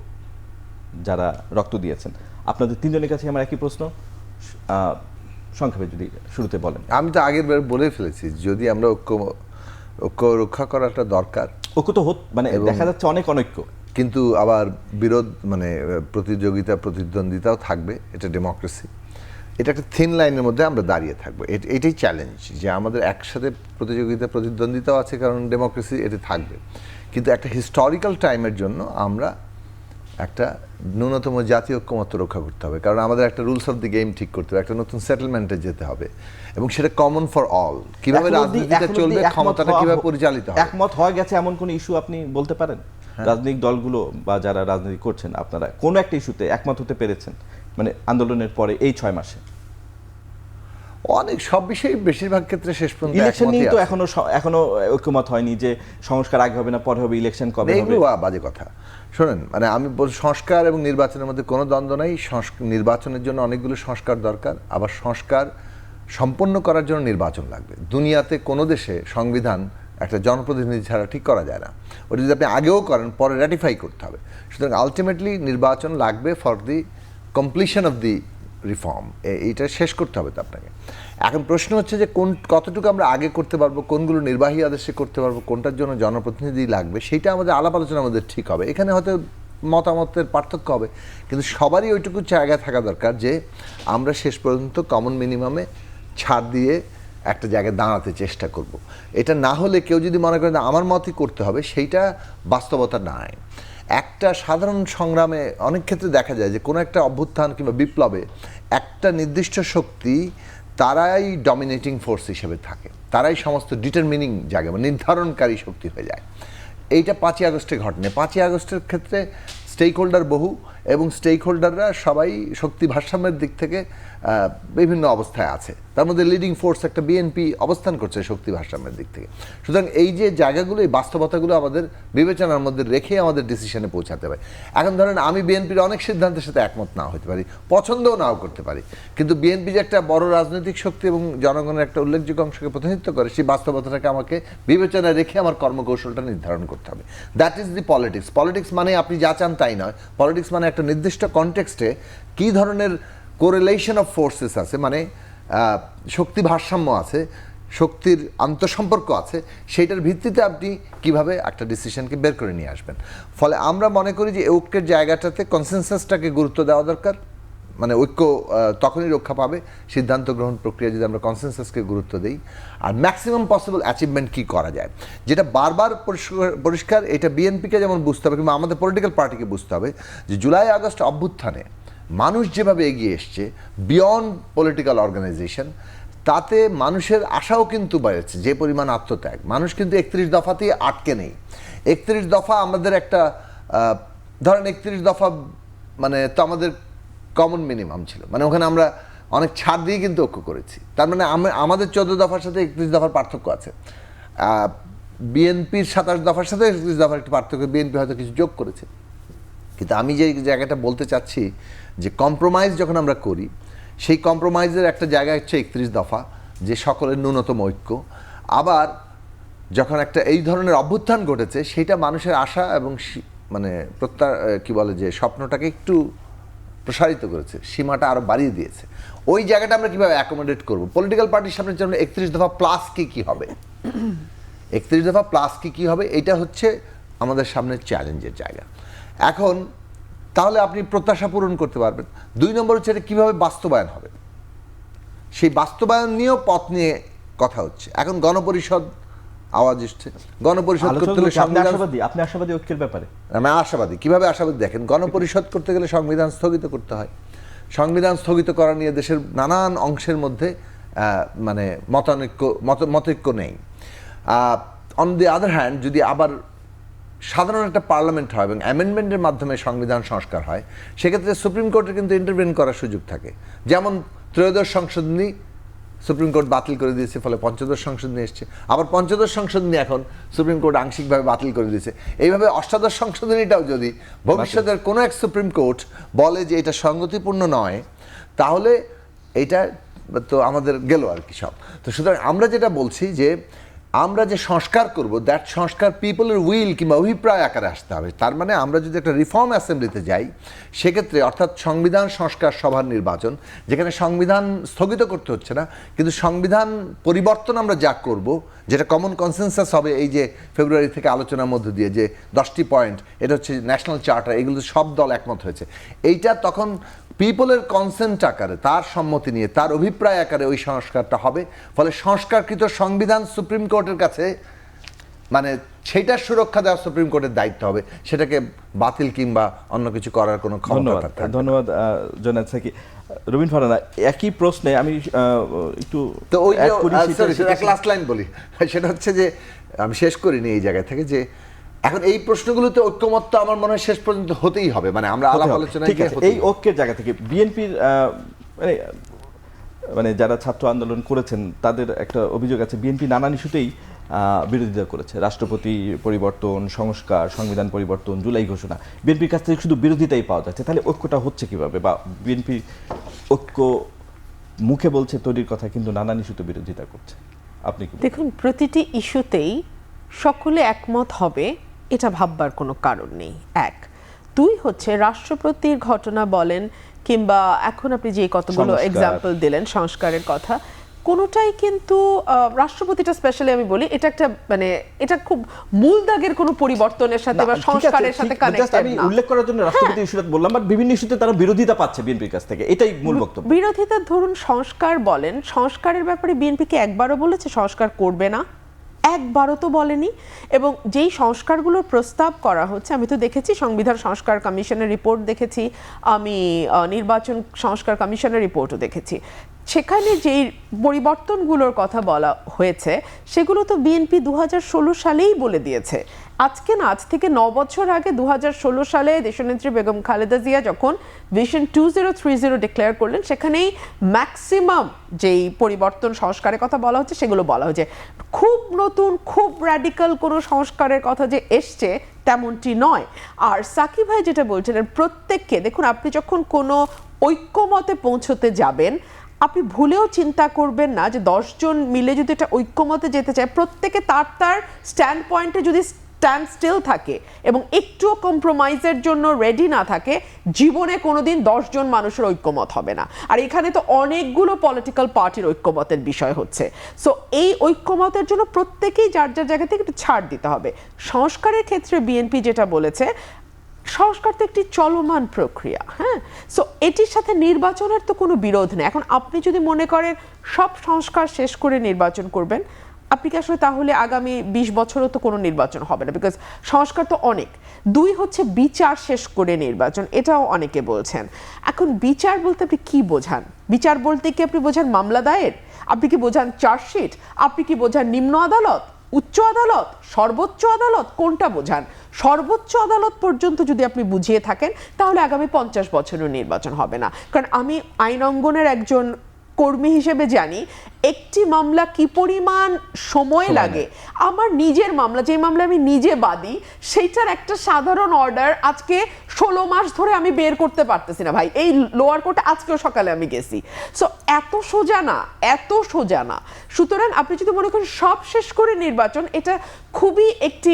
[SPEAKER 1] যারা রক্ত দিয়েছেন? আপনাদের তিনজনের কাছে আমার একই প্রশ্ন, সংক্ষেপে যদি শুরুতে বলেন।
[SPEAKER 4] আমি তো আগের বার বলে ফেলেছি, যদি আমরা ঐক্য রক্ষা করাটা দরকার,
[SPEAKER 1] ঐক্য তো মানে দেখা যাচ্ছে অনেক অনৈক্য,
[SPEAKER 4] কিন্তু আবার বিরোধ মানে প্রতিদ্বন্দ্বিতাও থাকবে, এটা ডেমোক্রেসি। এটা একটা থিন লাইনের মধ্যে আমরা দাঁড়িয়ে থাকবো, এটাই চ্যালেঞ্জ, যে আমাদের একসাথে প্রতিদ্বন্দ্বিতাও আছে, কারণ ডেমোক্রেসি এটা থাকবে, কিন্তু একটা হিস্টোরিক্যাল টাইমের জন্য আমরা একটা ন্যূনতম জাতীয় ঐক্যমত্য রক্ষা করতে হবে, কারণ আমাদের একটা রুলস অফ দি গেম ঠিক করতে হবে, একটা নতুন সেটেলমেন্টে যেতে হবে, এবং সেটা কমন ফর অল। কিভাবে রাজনীতিটা চলবে, ক্ষমতাটা কিভাবে পরিচালিত হবে,
[SPEAKER 1] একমত হয়ে গেছে এমন কোন ইস্যু আপনি বলতে পারেন? রাজনৈতিক দলগুলো বা যারা রাজনীতি করছেন, আপনারা কোন একটা ইস্যুতে একমত হতে পেরেছেন মানে আন্দোলনের পরে এই 6 মাসে?
[SPEAKER 4] অনেক সব বিষয়ে বেশিরভাগ ক্ষেত্রে শেষ পর্যন্ত
[SPEAKER 1] ইলেকশন নিয়ে তো এখনো ঐক্যমত হয়নি যে সংস্কার আগে হবে না পরে হবে, ইলেকশন কবে হবে।
[SPEAKER 4] এগুলো বাজে কথা। শোনেন, মানে আমি সংস্কার এবং নির্বাচনের মধ্যে কোনো দ্বন্দ্ব নাই। নির্বাচনের জন্য অনেকগুলো সংস্কার দরকার, আবার সংস্কার সম্পন্ন করার জন্য নির্বাচন লাগবে। দুনিয়াতে কোনো দেশে সংবিধান একটা জনপ্রতিনিধি ছাড়া ঠিক করা যায় না। ওটা যদি আপনি আগেও করেন পরে র্যাটিফাই করতে হবে। সুতরাং আলটিমেটলি নির্বাচন লাগবে for the completion of the reform, এইটা শেষ করতে হবে তো আপনাকে। এখন প্রশ্ন হচ্ছে যে কতটুকু আমরা আগে করতে পারবো, কোনগুলো নির্বাহী আদেশে করতে পারবো, কোনটার জন্য জনপ্রতিনিধি লাগবে, সেইটা আমাদের আলাপ আলোচনা আমাদের ঠিক হবে। এখানে হয়তো মতামতের পার্থক্য হবে, কিন্তু সবারই ওইটুকু জায়গা থাকা দরকার যে আমরা শেষ পর্যন্ত কমন মিনিমামে ছাড় দিয়ে একটা জায়গায় দাঁড়াতে চেষ্টা করব। এটা না হলে কেউ যদি মনে করেন আমার মতই করতে হবে, সেইটা বাস্তবতা নাই। একটা সাধারণ সংগ্রামে অনেক ক্ষেত্রে দেখা যায় যে কোনো একটা অভ্যুত্থান কিংবা বিপ্লবে একটা নির্দিষ্ট শক্তি তারাই ডমিনেটিং ফোর্স হিসেবে থাকে, তারাই সমস্ত ডিটারমিনিং জায়গা বা নির্ধারণকারী শক্তি হয়ে যায়। এইটা 5ই আগস্টে ঘটেনি। 5ই আগস্টের ক্ষেত্রে স্টেক হোল্ডার বহু, এবং স্টেক হোল্ডাররা সবাই শক্তি ভারসাম্যের দিক থেকে বিভিন্ন অবস্থায় আছে। তার মধ্যে লিডিং ফোর্স একটা বিএনপি অবস্থান করছে শক্তি ভারসাম্যের দিক থেকে। সুতরাং এই যে জায়গাগুলো, এই বাস্তবতাগুলো আমাদের বিবেচনার মধ্যে রেখে আমাদের ডিসিশনে পৌঁছাতে হবে। এখন ধরেন আমি বিএনপির অনেক সিদ্ধান্তের সাথে একমত নাও হতে পারি, পছন্দও নাও করতে পারি, কিন্তু বিএনপি যে একটা বড় রাজনৈতিক শক্তি এবং জনগণের একটা উল্লেখযোগ্য অংশকে প্রতিনিধিত্ব করে, সেই বাস্তবতাটাকে আমাকে বিবেচনায় রেখে আমার কর্মকৌশলটা নির্ধারণ করতে হবে। That is the politics. Politics মানে আপনি যা চান তাই নয়। পলিটিক্স মানে একটা নির্দিষ্ট কনটেক্সটে কী ধরনের কোরিলেশন অফ ফোর্সেস আছে, মানে শক্তি ভারসাম্য আছে, শক্তির আন্তঃসম্পর্ক আছে, সেইটার ভিত্তিতে আপনি কিভাবে একটা ডিসিশনকে বের করে নিয়ে আসবেন। ফলে আমরা মনে করি যে ঐক্যের জায়গাটাতে কনসেনসাসটাকে গুরুত্ব দেওয়া দরকার। মানে ঐক্য তখনই রক্ষা পাবে সিদ্ধান্ত গ্রহণ প্রক্রিয়া যদি আমরা কনসেনসাসকে গুরুত্ব দিই। আর ম্যাক্সিমাম পসিবল অ্যাচিভমেন্ট কী করা যায়, যেটা বারবার পরিষ্কার, এটা বিএনপিকে যেমন বুঝতে হবে কিংবা আমাদের পলিটিক্যাল পার্টিকে বুঝতে হবে যে জুলাই আগস্ট অভ্যুত্থানে মানুষ যেভাবে এগিয়ে এসছে বিয়ন্ড পলিটিক্যাল অর্গানাইজেশন, তাতে মানুষের আশাও কিন্তু বেড়েছে। যে পরিমাণ আত্মত্যাগ, মানুষ কিন্তু 31 দফাতেই আটকে নেই। 31 দফা আমাদের একটা ধরেন 31 দফা মানে তো আমাদের কমন মিনিমাম ছিল, মানে ওখানে আমরা অনেক ছাড় দিয়ে কিন্তু ঐক্য করেছি। তার মানে আমাদের 14 দফার সাথে 31 দফার পার্থক্য আছে। বিএনপির 27 দফার সাথে 31 দফার একটি পার্থক্য, বিএনপি হয়তো কিছু যোগ করেছে। কিন্তু আমি যে জায়গাটা বলতে চাচ্ছি যে কম্প্রোমাইজ যখন আমরা করি, সেই কম্প্রোমাইজের একটা জায়গা হচ্ছে 31 দফা, যে সকলের ন্যূনতম ঐক্য। আবার যখন একটা এই ধরনের অভ্যুত্থান ঘটেছে, সেটা মানুষের আশা এবং মানে কি বলে যে স্বপ্নটাকে একটু প্রসারিত করেছে, সীমাটা আরও বাড়িয়ে দিয়েছে। ওই জায়গাটা আমরা কীভাবে অ্যাকোমোডেট করবো? পলিটিক্যাল পার্টির সামনে জন্য 31 দফা প্লাস কী হবে, 31 দফা প্লাস কী হবে, এটা হচ্ছে আমাদের সামনে চ্যালেঞ্জের জায়গা। এখন তাহলে আপনি প্রত্যাশা পূরণ করতে পারবেন। 2 নম্বর হচ্ছে এটা কীভাবে বাস্তবায়ন হবে, সেই বাস্তবায়ন নিয়েও পথ নিয়ে কথা হচ্ছে। এখন গণপরিষদ আওয়াজ এসছে, গণপরিষদ করতে হলে
[SPEAKER 1] আপনি আশাবাদী ঐক্যের ব্যাপারে?
[SPEAKER 4] আমি আশাবাদী। কীভাবে আশাবাদী? দেখেন, গণপরিষদ করতে গেলে সংবিধান স্থগিত করতে হয়। সংবিধান স্থগিত করা নিয়ে দেশের নানান অংশের মধ্যে মানে মতৈক্য নেই। অন দি আদার হ্যান্ড, যদি আবার সাধারণ একটা পার্লামেন্ট হয় এবং অ্যামেন্ডমেন্টের মাধ্যমে সংবিধান সংস্কার হয়, সেক্ষেত্রে সুপ্রিম কোর্টের কিন্তু ইন্টারভেন করার সুযোগ থাকে। যেমন ত্রয়োদশ সংশোধনী সুপ্রিম কোর্ট বাতিল করে দিয়েছে, ফলে পঞ্চদশ সংশোধনী এসছে। আবার পঞ্চদশ সংশোধনী এখন সুপ্রিম কোর্ট আংশিকভাবে বাতিল করে দিয়েছে। এইভাবে অষ্টাদশ সংশোধনীটাও যদি ভবিষ্যতের কোনো এক সুপ্রিম কোর্ট বলে যে এটা সঙ্গতিপূর্ণ নয়, তাহলে এটা তো আমাদের গেল আর কি সব। তো সুতরাং আমরা যেটা বলছি যে আমরা যে সংস্কার করব, দ্যাট সংস্কার পিপলের উইল কিংবা অভিপ্রায় আকারে আসতে হবে। তার মানে আমরা যদি একটা রিফর্ম অ্যাসেম্বলিতে যাই, সেক্ষেত্রে অর্থাৎ সংবিধান সংস্কার সভার নির্বাচন, যেখানে সংবিধান স্থগিত করতে হচ্ছে না, কিন্তু সংবিধান পরিবর্তন আমরা যা করব, যেটা কমন কনসেনসাস হবে এই যে ফেব্রুয়ারি থেকে আলোচনার মধ্য দিয়ে যে 10টি পয়েন্ট, এটা হচ্ছে ন্যাশনাল চার্টার, এগুলো সব দল একমত হয়েছে। এইটা তখন পিপলের কনসেন্ট আকারে, তার সম্মতি নিয়ে, তার অভিপ্রায় আকারে ওই সংস্কারটা হবে। ফলে সংস্কারকৃত সংবিধান সুপ্রিম কোর্টের কাছে মানে সেইটার সুরক্ষা দেওয়া সুপ্রিম কোর্টের দায়িত্ব হবে, সেটাকে বাতিল কিংবা অন্য কিছু করার কোনো ক্ষমতা থাকবে না।
[SPEAKER 1] ধন্যবাদ জোনায়েদ সাকি। রবিন ফারহানা, একই প্রশ্নে আমি একটু
[SPEAKER 4] তো ওই এক লাস্ট লাইন বলি, সেটা হচ্ছে যে আমি শেষ করিনি এই জায়গা থেকে, যে এখন এই প্রশ্নগুলোতে ঐক্যমত্য আমার মনে হয় শেষ পর্যন্ত হতেই হবে। মানে আমরা আলাপ আলোচনায়
[SPEAKER 1] এই ঐক্যের জায়গা থেকে বিএনপির মানে যারা ছাত্র আন্দোলন করেছেন তাদের একটা অভিযোগ আছে, বিএনপি নানান ইস্যুতেই বিরোধিতা করেছে, রাষ্ট্রপতি পরিবর্তন, সংস্কার, সংবিধান পরিবর্তন, জুলাই ঘোষণা, বিএনপির কাছ থেকে শুধু বিরোধিতাই পাওয়া যাচ্ছে। তাহলে ঐক্যটা হচ্ছে কিভাবে? বা বিএনপি ঐক্য মুখে বলছে তৈরির কথা, কিন্তু নানান ইস্যুতে বিরোধিতা করছে, আপনি কি?
[SPEAKER 2] দেখুন, প্রতিটি ইস্যুতেই সকলে একমত হবে এটা ভাববার কোনো কারণ নেই। এক, দুই হচ্ছে রাষ্ট্রপতির ঘটনা বলেন কিংবা এখন আপনি যে কতগুলো
[SPEAKER 1] সংস্কার।
[SPEAKER 2] এক্সাম্পল দিলেন সংস্কারের কথা, কোনোটাই কিন্তু রাষ্ট্রপতিটা স্পেশালি আমি বলি এটা একটা মানে এটা খুব মূল দাগের কোনো পরিবর্তনের সাথে বা
[SPEAKER 1] ঠিক আছে,
[SPEAKER 2] সংস্কারের সাথে
[SPEAKER 1] just
[SPEAKER 2] কানেক্টেড
[SPEAKER 1] আমি
[SPEAKER 2] না।
[SPEAKER 1] উল্লেখ করার জন্য রাষ্ট্রপতি ইস্যুটা বললাম, বাট বিভিন্ন ইস্যুতে তারা বিরোধিতা পাচ্ছে বিএনপির কাছ থেকে, এটাই মূল বক্তব্য।
[SPEAKER 2] বিরোধিতা ধরুন সংস্কার বলেন, সংস্কারের ব্যাপারে বিএনপিকে একবারও বলেছে সংস্কার করবে না, একবারও তো বলেনি। এবং যেই সংস্কারগুলোর প্রস্তাব করা হচ্ছে, আমি তো দেখেছি সংবিধান সংস্কার কমিশনের রিপোর্ট দেখেছি, আমি নির্বাচন সংস্কার কমিশনের রিপোর্টও দেখেছি, সেখানে যেই পরিবর্তনগুলোর কথা বলা হয়েছে সেগুলো তো বিএনপি 2016 সালেই বলে দিয়েছে। আজকে না, আজ থেকে 9 বছর আগে 2016 সালে দেশনেত্রী বেগম খালেদা জিয়া যখন ভিশন 2030 ডিক্লেয়ার করলেন, সেখানেই ম্যাক্সিমাম যেই পরিবর্তন সংস্কারের কথা বলা হচ্ছে সেগুলো বলা হচ্ছে। খুব নতুন খুব র্যাডিক্যাল কোনো সংস্কারের কথা যে এসছে তেমনটি নয়। আর সাকিব ভাই যেটা বলছিলেন, প্রত্যেককে দেখুন, আপনি যখন কোনো ঐক্যমতে পৌঁছতে যাবেন আপনি ভুলেও চিন্তা করবেন না যে 10 জন মিলে যদি এটা ঐক্যমতে যেতে চায় প্রত্যেকে তার তার স্ট্যান্ড পয়েন্টে যদি স্ট্যান্ড স্টিল থাকে এবং একটুও কম্প্রোমাইজের জন্য রেডি না থাকে, জীবনে কোনোদিন 10 জন মানুষের ঐক্যমত হবে না। আর এখানে তো অনেকগুলো পলিটিক্যাল পার্টির ঐক্যমতের বিষয় হচ্ছে। সো এই ঐক্যমতের জন্য প্রত্যেকেই যার যার জায়গা থেকে একটু ছাড় দিতে হবে। সংস্কারের ক্ষেত্রে বিএনপি যেটা বলেছে, সংস্কার তো একটি চলমান প্রক্রিয়া, হ্যাঁ। সো এটির সাথে নির্বাচনের তো কোনো বিরোধ নেই। এখন আপনি যদি মনে করেন সব সংস্কার শেষ করে নির্বাচন করবেন, আপনি কি আসলে তাহলে আগামী 20 বছরও তো কোনো নির্বাচন হবে না, বিকজ সংস্কার তো অনেক। দুই হচ্ছে বিচার শেষ করে নির্বাচন, এটাও অনেকে বলছেন। এখন বিচার বলতে আপনি কি বোঝান? বিচার বলতে কি আপনি বোঝান মামলা দায়ের, আপনি কি বোঝান চার্জশিট, আপনি কি বোঝান নিম্ন আদালত, উচ্চ আদালত, সর্বোচ্চ আদালত, কোনটা বোঝান? সর্বোচ্চ আদালত পর্যন্ত যদি আপনি বুঝিয়ে থাকেন তাহলে আগামী 50 বছরের নির্বাচন হবে না। কারণ আমি আইন অঙ্গনের একজন কর্মী হিসেবে জানি একটি মামলা কি পরিমাণ সময় লাগে। আমার নিজের মামলা, যে মামলা আমি নিজে বাদী, সেইটার একটা সাধারণ অর্ডার আজকে 16 মাস ধরে আমি বের করতে পারতেছি না ভাই। এই লোয়ার কোর্টে আজকেও সকালে আমি গেছি। সো এত সোজা না, এত সোজা না। সুতরাং আপনি যদি মনে করেন সব শেষ করে নির্বাচন, এটা খুবই একটি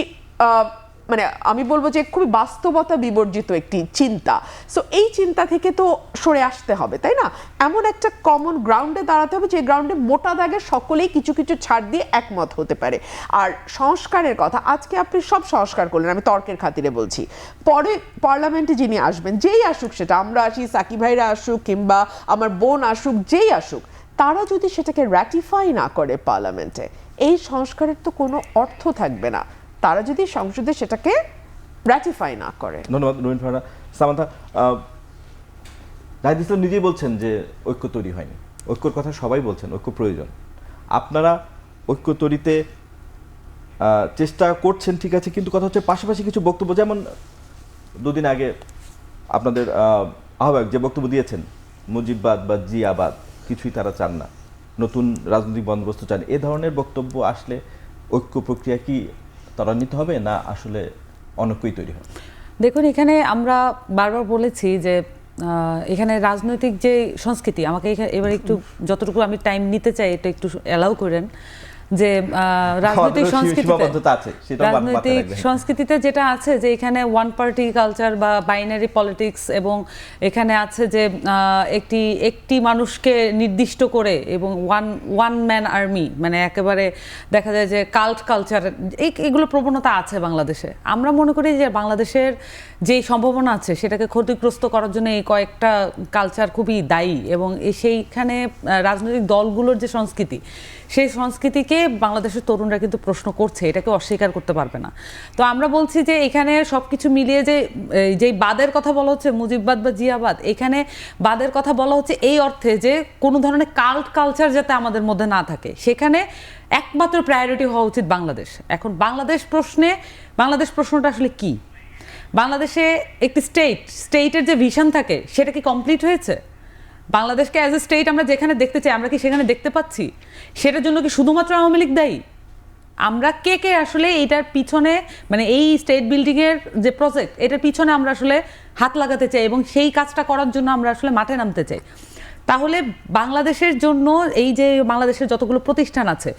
[SPEAKER 2] মানে আমি বলবো যে খুবই বাস্তবতা বিবর্জিত একটি চিন্তা। সো এই চিন্তা থেকে তো সরে আসতে হবে, তাই না? এমন একটা কমন গ্রাউন্ডে দাঁড়াতে হবে যে গ্রাউন্ডে মোটা দাগে সকলেই কিছু কিছু ছাড় দিয়ে একমত হতে পারে। আর সংস্কারের কথা, আজকে আপনি সব সংস্কার করলেন, আমি তর্কের খাতিরে বলছি, পরে পার্লামেন্টে যিনি আসবেন, যেই আসুক, সেটা আমরা আসি, সাকিব ভাইরা আসুক কিংবা আমার বোন আসুক, যেই আসুক, তারা যদি সেটাকে র্যাটিফাই না করে পার্লামেন্টে, এই সংস্কারের তো কোনো অর্থ থাকবে না। তারা যদি সংসদে সেটাকে র্যাটিফাই না করে।
[SPEAKER 1] ধন্যবাদ রুমিন ফারহানা। সামান্থা, নাহিদ ইসলাম নিজেই বলছেন যে ঐক্য তৈরি হয়নি, ঐক্যর কথা সবাই বলছেন, ঐক্য প্রয়োজন। আপনারা ঐক্য তৈরিতে চেষ্টা করছেন, ঠিক আছে, কিন্তু কথা হচ্ছে পাশাপাশি কিছু বক্তব্য, যেমন দুদিন আগে আপনাদের আহ্বায়ক যে বক্তব্য দিয়েছেন, মুজিববাদ বা জিয়াবাদ কিছুই তারা চান না, নতুন রাজনৈতিক বন্দোবস্ত চান, এ ধরনের বক্তব্য আসলে ঐক্য প্রক্রিয়া কি ত্বরান্বিত হবে না আসলে অনৈক্যই তৈরি হবে?
[SPEAKER 3] দেখুন, এখানে আমরা বারবার বলেছি যে এখানে রাজনৈতিক যে সংস্কৃতি, আমাকে এবার একটু যতটুকু আমি টাইম নিতে চাই এটা একটু অ্যালাউ করেন, যে রাজনৈতিক সংস্কৃতিতে যেটা আছে যে এখানে ওয়ান পার্টি কালচার বা বাইনারি পলিটিক্স, এবং এখানে আছে যে একটি মানুষকে নির্দিষ্ট করে এবং ওয়ান ম্যান আর্মি, মানে একেবারে দেখা যায় যে কাল্ট কালচার, এগুলো প্রবণতা আছে বাংলাদেশে। আমরা মনে করি যে বাংলাদেশের যেই সম্ভাবনা আছে সেটাকে ক্ষতিগ্রস্ত করার জন্য এই কয়েকটা কালচার খুবই দায়ী, এবং সেইখানে রাজনৈতিক দলগুলোর যে সংস্কৃতি, সেই সংস্কৃতিকে বাংলাদেশের তরুণরা কিন্তু প্রশ্ন করছে, এটাকে অস্বীকার করতে পারবে না। তো আমরা বলছি যে এখানে সবকিছু মিলিয়ে যেই বাদের কথা বলা হচ্ছে, মুজিববাদ বা জিয়াবাদ, এখানে বাদের কথা বলা হচ্ছে এই অর্থে যে কোনো ধরনের কাল্ট কালচার যাতে আমাদের মধ্যে না থাকে, সেখানে একমাত্র প্রায়োরিটি হওয়া উচিত বাংলাদেশ। এখন বাংলাদেশ প্রশ্নটা আসলে কি? বাংলাদেশে একটি স্টেটের যে ভিশন থাকে সেটা কি কমপ্লিট হয়েছে? বাংলাদেশকে অ্যাজ এ স্টেট আমরা যেখানে দেখতে চাই আমরা কি সেখানে দেখতে পাচ্ছি? সেটার জন্য কি শুধুমাত্র আওয়ামী লীগ দায়ী? আমরা কে আসলে এইটার পিছনে, মানে এই স্টেট বিল্ডিংয়ের যে প্রজেক্ট, এটার পিছনে আমরা আসলে হাত লাগাতে চাই এবং সেই কাজটা করার জন্য আমরা আসলে মাঠে নামতে চাই। তাহলে বাংলাদেশের জন্য এই যে বাংলাদেশের যতগুলো প্রতিষ্ঠান আছে,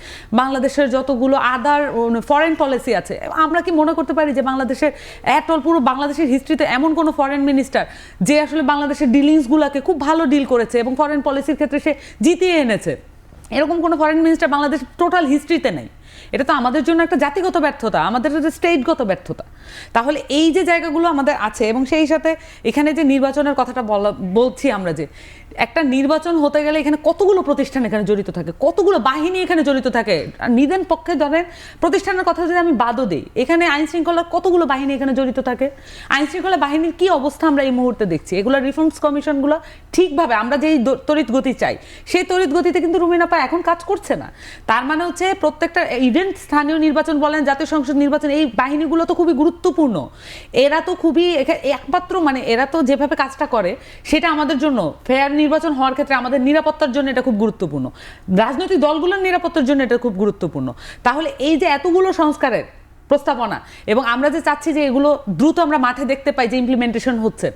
[SPEAKER 3] বাংলাদেশের যতগুলো আদার ফরেন পলিসি আছে, আমরা কি মনে করতে পারি যে বাংলাদেশের পুরো বাংলাদেশের হিস্ট্রিতে এমন কোনো ফরেন মিনিস্টার যে আসলে বাংলাদেশের ডিলিংসগুলোকে খুব ভালো ডিল করেছে এবং ফরেন পলিসির ক্ষেত্রে সে জিতিয়ে এনেছে, এরকম কোনো ফরেন মিনিস্টার বাংলাদেশের টোটাল হিস্ট্রিতে নেই। এটা তো আমাদের জন্য একটা জাতিগত ব্যর্থতা, আমাদের স্টেটগত ব্যর্থতা। তাহলে এই যে জায়গাগুলো আমাদের আছে, এবং সেই সাথে এখানে যে নির্বাচনের কথাটা বলছি আমরা, যে একটা নির্বাচন হতে গেলে এখানে কতগুলো প্রতিষ্ঠান এখানে জড়িত থাকে, কতগুলো বাহিনী এখানে জড়িত থাকে। নিদেন পক্ষে ধরেন প্রতিষ্ঠানের কথা যদি আমি বাদও দিই, এখানে আইন শৃঙ্খলার কতগুলো বাহিনী এখানে জড়িত থাকে। আইন শৃঙ্খলা বাহিনীর কি অবস্থা আমরা এই মুহূর্তে দেখছি, এগুলো রিফর্মস কমিশনগুলো ঠিকভাবে আমরা যেই তড়িৎ গতি চাই সেই তড়িৎ গতিতে কিন্তু রুমিন আপা এখন কাজ করছে না। তার মানে হচ্ছে প্রত্যেকটা ইভেন্ট, স্থানীয় নির্বাচন বলেন, জাতীয় সংসদ নির্বাচন, এই বাহিনীগুলো তো খুবই গুরুত্বপূর্ণ। এরা তো খুবই একমাত্র মানে এরা তো যেভাবে কাজটা করে সেটা আমাদের জন্য ফেয়ার নির্বাচন হওয়ার ক্ষেত্রে আমাদের নিরাপত্তার জন্য এটা খুব গুরুত্বপূর্ণ, রাজনৈতিক দলগুলোর নিরাপত্তার জন্য এটা খুব গুরুত্বপূর্ণ। তাহলে এই যে এতগুলো সংস্কারের প্রস্তাবনা, এবং আমরা যে চাচ্ছি যে এগুলো দ্রুত আমরা মাঠে দেখতে পাই যে ইমপ্লিমেন্টেশন হচ্ছে,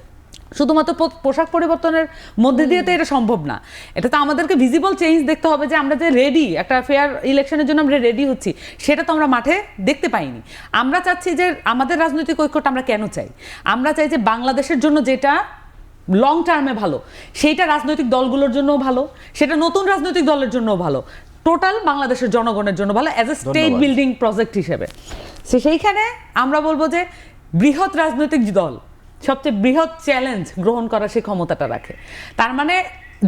[SPEAKER 3] শুধুমাত্র পোশাক পরিবর্তনের মধ্যে দিয়ে তো এটা সম্ভব না। এটা তো আমাদেরকে ভিজিবল চেঞ্জ দেখতে হবে, যে আমরা যে রেডি একটা ফেয়ার ইলেকশনের জন্য আমরা রেডি হচ্ছি, সেটা তো আমরা মাঠে দেখতে পাইনি। আমরা চাচ্ছি যে আমাদের রাজনৈতিক ঐক্যটা আমরা কেন চাই, আমরা চাই যে বাংলাদেশের জন্য যেটা লং টার্মে ভালো, সেইটা রাজনৈতিক দলগুলোর জন্যও ভালো, সেটা নতুন রাজনৈতিক দলের জন্যও ভালো, টোটাল বাংলাদেশের জনগণের জন্য ভালো, as a state building project হিসেবে। সেইখানে আমরা বলবো যে বৃহৎ রাজনৈতিক দল সবচেয়ে বৃহৎ চ্যালেঞ্জ গ্রহণ করার সেই ক্ষমতাটা রাখে। তার মানে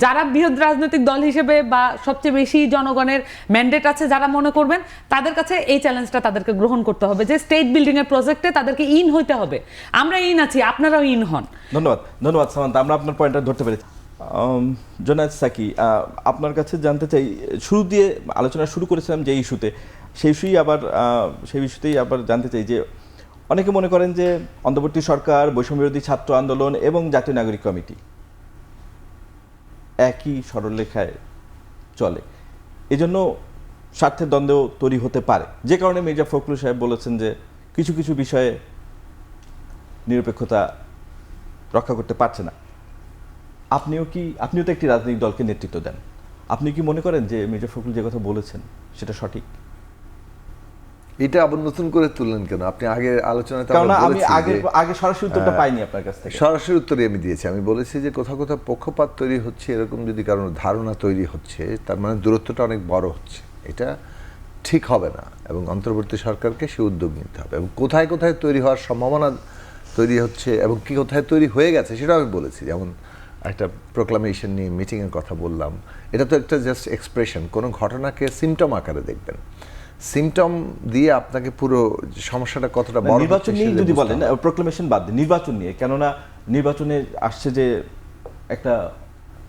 [SPEAKER 3] যারা বৃহৎ রাজনৈতিক দল হিসেবে বা সবচেয়ে বেশি জনগণের ম্যান্ডেট আছে যারা মনে করবেন, তাদের কাছে এই চ্যালেঞ্জটা তাদেরকে গ্রহণ করতে হবে, যে স্টেট বিল্ডিং এর প্রজেক্টে তাদেরকে ইন হইতে হবে। আমরা ইন আছি, আপনারাও ইন হন।
[SPEAKER 1] ধন্যবাদ সামান্তা, আমরা আপনার পয়েন্টটা ধরতে পেরেছি। জোনায়েদ সাকি, আপনার কাছে জানতে চাই, শুরু দিয়ে আলোচনা শুরু করেছিলাম যে ইস্যুতে, সেই ইস্যুতেই আবার জানতে চাই যে অনেকে মনে করেন যে অন্তর্বর্তী সরকার, বৈষম্যবিরোধী ছাত্র আন্দোলন এবং জাতীয় নাগরিক কমিটি একই সরলরেখায় চলে, এজন্য স্বার্থের দ্বন্দ্ব তৈরি হতে পারে, যে কারণে মির্জা ফখরুল সাহেব বলেছেন যে কিছু কিছু বিষয়ে নিরপেক্ষতা রক্ষা করতে পারছে না। আপনিও তো একটি রাজনৈতিক দলকে নেতৃত্ব দেন, আপনি কি মনে করেন যে মির্জা ফখরুল যে কথা বলেছেন সেটা সঠিক?
[SPEAKER 4] এটা আবার নতুন করে তুললেন কেন? আপনি আগে আলোচনাতে
[SPEAKER 1] আমি আগে সরাসরি উত্তরটা পাইনি আপনার কাছ থেকে।
[SPEAKER 4] সরাসরি উত্তরই আমি দিয়েছি। আমি বলেছি যে কোথাও কোথাও পক্ষপাত তৈরি হচ্ছে, এরকম যদি কারণ ধারণা তৈরি হচ্ছে, তার মানে দূরত্বটা অনেক বড় হচ্ছে, এটা ঠিক হবে না, এবং অন্তর্বর্তী সরকারকে সে উদ্যোগ নিতে হবে। এবং কোথায় কোথায় তৈরি হওয়ার সম্ভাবনা তৈরি হচ্ছে এবং কি কোথায় তৈরি হয়ে গেছে সেটাও আমি বলেছি। যেমন একটা প্রোক্লামেশন নিয়ে মিটিংয়ের কথা বললাম, এটা তো একটা জাস্ট এক্সপ্রেশন। কোনো ঘটনাকে সিমটম আকারে দেখবেন, সিমটম দিয়ে আপনাকে পুরো সমস্যাটা কতটা বড়।
[SPEAKER 1] নির্বাচন নিয়ে যদি বলেন, প্রোক্লামেশন বাদ দিয়ে নির্বাচন নিয়ে, কেননা নির্বাচনে আসছে যে একটা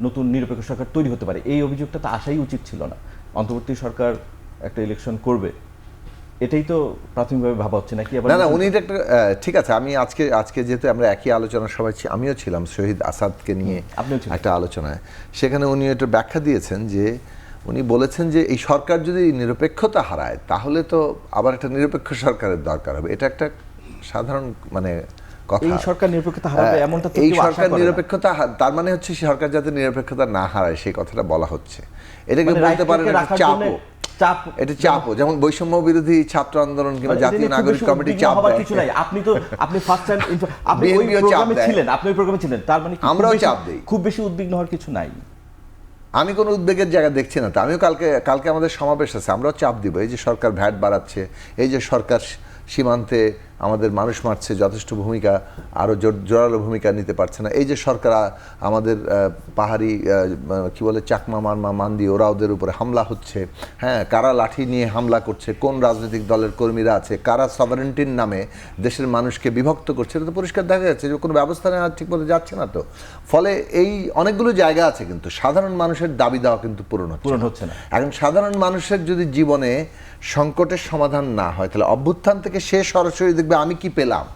[SPEAKER 1] নতুন নিরপেক্ষ সরকার তৈরি হতে পারে, এই অভিযোগটা তো আসাই উচিত ছিল না। অন্তর্বর্তী সরকার একটা ইলেকশন করবে, এটাই তো প্রাথমিকভাবে ভাবা হচ্ছে নাকি?
[SPEAKER 4] না, উনি একটা ঠিক আছে। আমি আজকে যেহেতু আমরা একই আলোচনার সবাই আমিও ছিলাম শহীদ আসাদকে নিয়ে একটা আলোচনায়, সেখানে উনি এটা ব্যাখ্যা দিয়েছেন যে উনি বলেছেন যে এই সরকার যদি নিরপেক্ষতা হারায় তাহলে তো আবার একটা নিরপেক্ষ সরকারের দরকার হবে। এটা একটা সাধারণ মানে কথা।
[SPEAKER 1] এই সরকার নিরপেক্ষতা হারাবে এমনটা তো
[SPEAKER 4] এই সরকার নিরপেক্ষতা, তার মানে হচ্ছে সরকার যাতে নিরপেক্ষতা না হারায় সেই কথাটা বলা হচ্ছে। এটাকে বলতে পারেন এটা চাপও, যেমন বৈষম্য বিরোধী ছাত্র আন্দোলন কিংবা জাতীয় নাগরিক কমিটি চাপ দেয়।
[SPEAKER 1] কিছু নাই, আপনি ফার্স্ট টাইম আপনি ওই প্রোগ্রামে ছিলেন, তার মানে
[SPEAKER 4] আমরাও চাপ দেই।
[SPEAKER 1] খুব বেশি উদ্বিগ্ন হওয়ার কিছু নাই।
[SPEAKER 4] আমি কোনো উদ্বেগের জায়গা দেখছি না। তো আমিও কালকে আমাদের সমাবেশ আছে, আমরাও চাপ দিব। এই যে সরকার ভ্যাট বাড়াচ্ছে, এই যে সরকার সীমান্তে আমাদের মানুষ মারছে, যথেষ্ট ভূমিকা, আরও জোরালো ভূমিকা নিতে পারছে না, এই যে সরকার আমাদের পাহাড়ি কি বলে চাকমা মারমা মান্দি ওরা ওদের উপরে হামলা হচ্ছে, হ্যাঁ, কারা লাঠি নিয়ে হামলা করছে, কোন রাজনৈতিক দলের কর্মীরা আছে, কারা সভারেন্টির নামে দেশের মানুষকে বিভক্ত করছে, এটা তো পরিষ্কার দেখা যাচ্ছে যে কোনো ব্যবস্থা নেওয়া ঠিকমতো যাচ্ছে না। তো ফলে এই অনেকগুলো জায়গা আছে, কিন্তু সাধারণ মানুষের দাবি দেওয়া কিন্তু পূরণ হচ্ছে না। এখন সাধারণ মানুষের যদি জীবনে সংকটের সমাধান না হয়, তাহলে অভ্যুত্থান থেকে সে সরাসরি দেখবে আমি কি পেলাম।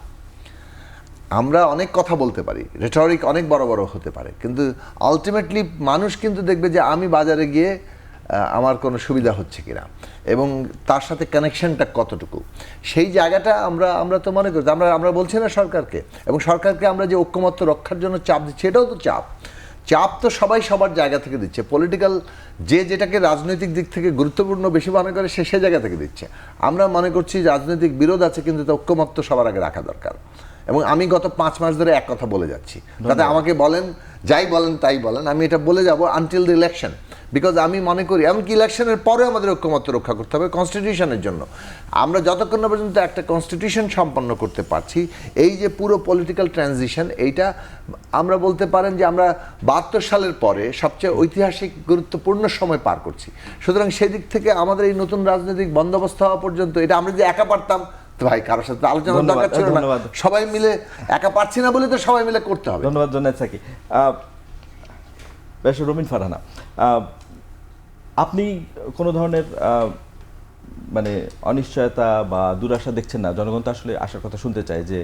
[SPEAKER 4] আমরা অনেক কথা বলতে পারি, রেটরিক অনেক বড় বড় হতে পারে, কিন্তু আলটিমেটলি মানুষ কিন্তু দেখবে যে আমি বাজারে গিয়ে আমার কোনো সুবিধা হচ্ছে কিনা এবং তার সাথে কানেকশনটা কতটুকু, সেই জায়গাটা আমরা তো মনে করি। আমরা বলছি না সরকারকে, এবং সরকারকে আমরা যে ঐক্যমত্য রক্ষার জন্য চাপ দিচ্ছি, এটাও তো চাপ। চাপ তো সবাই সবার জায়গা থেকে দিচ্ছে, পলিটিক্যাল যে যেটাকে রাজনৈতিক দিক থেকে গুরুত্বপূর্ণ বেশি মনে করে সে সে জায়গা থেকে দিচ্ছে। আমরা মনে করছি রাজনৈতিক বিরোধ আছে, কিন্তু তা ঐক্যমত্য সবার আগে রাখা দরকার। এবং আমি গত 5 মাস ধরে এক কথা বলে যাচ্ছি, তাতে আমাকে বলেন যাই বলেন তাই বলেন, আমি এটা বলে যাব আনটিল দ্য ইলেকশন। বিকজ আমি মনে করি এমনকি ইলেকশনের পরে আমাদের ঐক্যমত্য রক্ষা করতে হবে কনস্টিটিউশনের জন্য। আমরা যতক্ষণ না পর্যন্ত একটা কনস্টিটিউশন সম্পন্ন করতে পারছি, এই যে পুরো পলিটিক্যাল ট্রানজিশন, এইটা আমরা বলতে পারেন যে আমরা 72 সালের পরে সবচেয়ে ঐতিহাসিক গুরুত্বপূর্ণ সময় পার করছি। সুতরাং সেদিক থেকে আমাদের এই নতুন রাজনৈতিক বন্দোবস্ত হওয়া পর্যন্ত, এটা আমরা যে একা পারতাম তো ভাই কারোর সাথে আলোচনার দরকার ছিল না, সবাই মিলে, একা পারছি না বলে তো সবাই মিলে করতে হবে।
[SPEAKER 1] ধন্যবাদ জনায়েদ সাকি। বেশ, রুমিন ফারহানা, আপনি কোনো ধরনের মানে অনিশ্চয়তা বা দুরাশা দেখছেন না? জনগণ তো আসলে আসার কথা শুনতে চায়, যে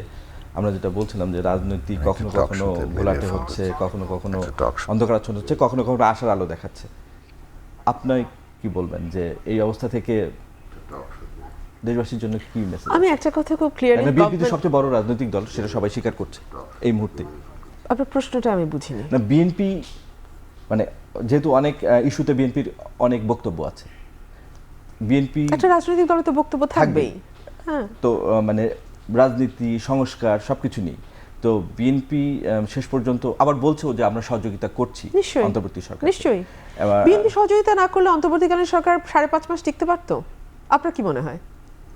[SPEAKER 1] আমরা যেটা বলছিলাম যে রাজনীতি কখনো কখনো ঘোলাটে হচ্ছে, কখনো কখনো অন্ধকারাচ্ছন্ন হচ্ছে, কখনো কখনো আশার আলো দেখাচ্ছে। আপনি কি বলবেন যে এই অবস্থা থেকে দেশবাসীর জন্য কি মেসেজ?
[SPEAKER 2] আমি একটা কথা খুব ক্লিয়ারলি,
[SPEAKER 1] বিএনপি তো সবচেয়ে বড় রাজনৈতিক দল, সেটা সবাই স্বীকার করছে এই মুহূর্তে।
[SPEAKER 2] আপনার প্রশ্নটা আমি বুঝিনি।
[SPEAKER 1] না, বিএনপি মানে যেহেতু অনেক ইস্যুতে বিএনপির অনেক বক্তব্য আছে, বিএনপি
[SPEAKER 2] একটা রাজনৈতিক দলে তো বক্তব্য থাকবেই। হ্যাঁ,
[SPEAKER 1] তো মানে রাজনীতি, সংস্কার সবকিছু নেই। তো বিএনপি শেষ পর্যন্ত আবার বলছেও যে আমরা সহযোগিতা করছি
[SPEAKER 2] নিশ্চয়ই
[SPEAKER 1] অন্তর্বর্তী সরকার।
[SPEAKER 2] নিশ্চয়ই বিএনপি সহযোগিতা না করলে অন্তর্বর্তীকালীন সরকার 5.5 মাস টিকতে পারতো? আপনার কি মনে হয়?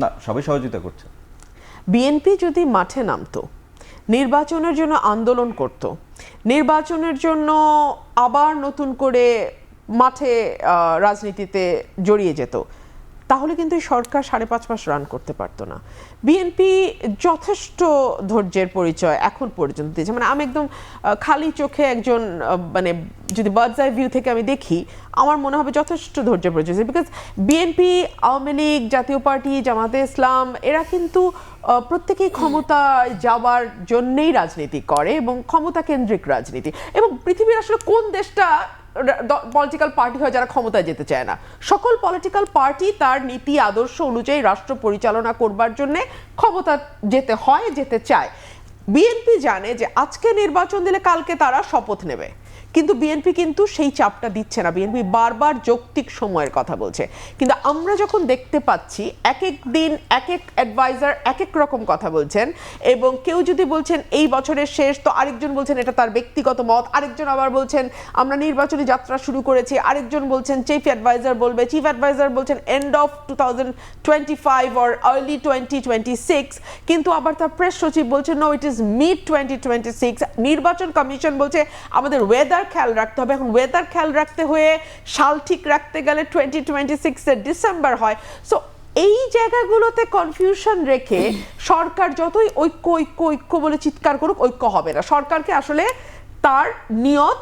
[SPEAKER 1] না, সবাই সহযোগিতা করছে।
[SPEAKER 2] বিএনপি যদি মাঠে নামতো, নির্বাচনের জন্য আন্দোলন করত, নির্বাচনের জন্য আবার নতুন করে মাঠে রাজনীতিতে জড়িয়ে যেত, তাহলে কিন্তু এই সরকার 5.5 মাস রান করতে পারতো না। বিএনপি যথেষ্ট ধৈর্যের পরিচয় এখন পর্যন্ত দিয়েছে। মানে আমি একদম খালি চোখে একজন মানে যদি বার্ডস আই ভিউ থেকে আমি দেখি, আমার মনে হবে যথেষ্ট ধৈর্যের পরিচয়। বিকজ বিএনপি, আওয়ামী লীগ, জাতীয় পার্টি, জামাতে ইসলাম, এরা কিন্তু প্রত্যেকেই ক্ষমতায় যাওয়ার জন্যেই রাজনীতি করে এবং ক্ষমতা কেন্দ্রিক রাজনীতি। এবং পৃথিবীর আসলে কোন দেশটা পলিটিক্যাল পার্টি হয় যারা ক্ষমতায় যেতে চায় না? সকল পলিটিক্যাল পার্টি তার নীতি আদর্শ অনুযায়ী রাষ্ট্র পরিচালনা করবার জন্য ক্ষমতা যেতে হয়, যেতে চায়। বিএনপি জানে যে আজকে নির্বাচন দিলে কালকে তারা শপথ নেবে, কিন্তু বিএনপি কিন্তু সেই চাপটা দিচ্ছে না। বিএনপি বারবার যৌক্তিক সময়ের কথা বলছে, কিন্তু আমরা যখন দেখতে পাচ্ছি এক এক দিন এক এক অ্যাডভাইজার এক এক রকম কথা বলছেন, এবং কেউ যদি বলছেন এই বছরের শেষ, তো আরেকজন বলছেন এটা তার ব্যক্তিগত মত, আরেকজন আবার বলছেন আমরা নির্বাচনী যাত্রা শুরু করেছি, আরেকজন বলছেন চিফ অ্যাডভাইজার বলছেন এন্ড অফ 2025 অর আর্লি 2026, কিন্তু আবার তার প্রেস সচিব বলছেন নো, ইট ইজ মিড 2026। নির্বাচন কমিশন বলছে আমাদের ওয়েদার খেয়াল রাখতে হবে। এখন ওয়েদার খেয়াল রাখতে হয়ে সাল ঠিক রাখতে গেলে 2026 ডিসেম্বর হয়। সো এই জায়গাগুলোতে কনফিউশন রেখে সরকার যতই ঐক্য ঐক্য ঐক্য বলে চিৎকার করুক, ঐক্য হবে না। সরকারকে আসলে তার নিয়ত,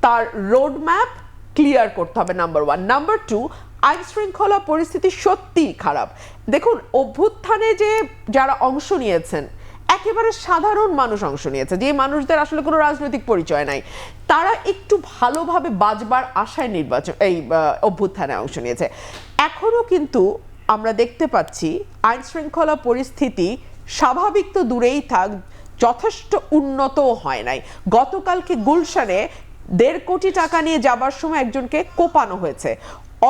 [SPEAKER 2] তার রোড ম্যাপ ক্লিয়ার করতে হবে, নাম্বার 1। নাম্বার 2, আইন শৃঙ্খলা পরিস্থিতি সত্যিই খারাপ। দেখুন, অভ্যুত্থানে যে যারা অংশ নিয়েছেন, একেবারে সাধারণ মানুষ অংশ নিয়েছে, যে মানুষদের আসলে কোনো রাজনৈতিক পরিচয় নাই, তারা একটু ভালোভাবে বাঁচবার আশায় এই অভ্যুত্থানে অংশ নিয়েছে। এখনো কিন্তু আমরা দেখতে পাচ্ছি আইন শৃঙ্খলা পরিস্থিতি স্বাভাবিক তো দূরেই থাক, যথেষ্ট উন্নতও হয় নাই। গতকালকে গুলশানে 1.5 কোটি টাকা নিয়ে যাবার সময় একজনকে কোপানো হয়েছে।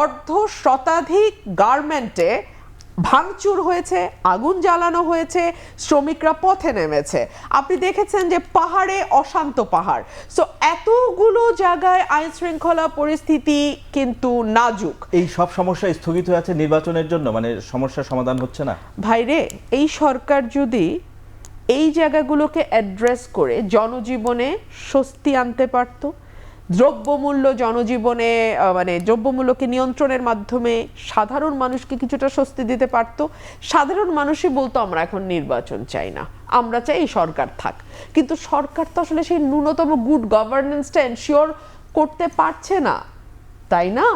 [SPEAKER 2] 1/2 শতাধিক গার্মেন্টে ভাঙচুর হয়েছে, আগুন জ্বালানো হয়েছে, শ্রমিকরা পথে নেমেছে। আপনি দেখেছেন যে পাহাড়ে অশান্ত পাহাড়। সো এতগুলো জায়গায় আইন শৃঙ্খলা পরিস্থিতি কিন্তু নাজুক।
[SPEAKER 1] এই সব সমস্যা স্থগিত হয়ে আছে নির্বাচনের জন্য, মানে সমস্যার সমাধান হচ্ছে না।
[SPEAKER 2] ভাইরে, এই সরকার যদি এই জায়গাগুলোকে অ্যাড্রেস করে জনজীবনে স্বস্তি আনতে পারতো, দ্রব্যমূল্য জনজীবনে মানে দ্রব্যমূল্যকে নিয়ন্ত্রণের মাধ্যমে সাধারণ মানুষকে কিছুটা স্বস্তি দিতে পারতো, সাধারণ মানুষই বলতো আমরা এখন নির্বাচন চাই না, আমরা চাই এই সরকার থাক। কিন্তু সরকার তো আসলে সেই ন্যূনতম গুড গভর্নেন্সটা এনশিওর করতে পারছে না, তাই না?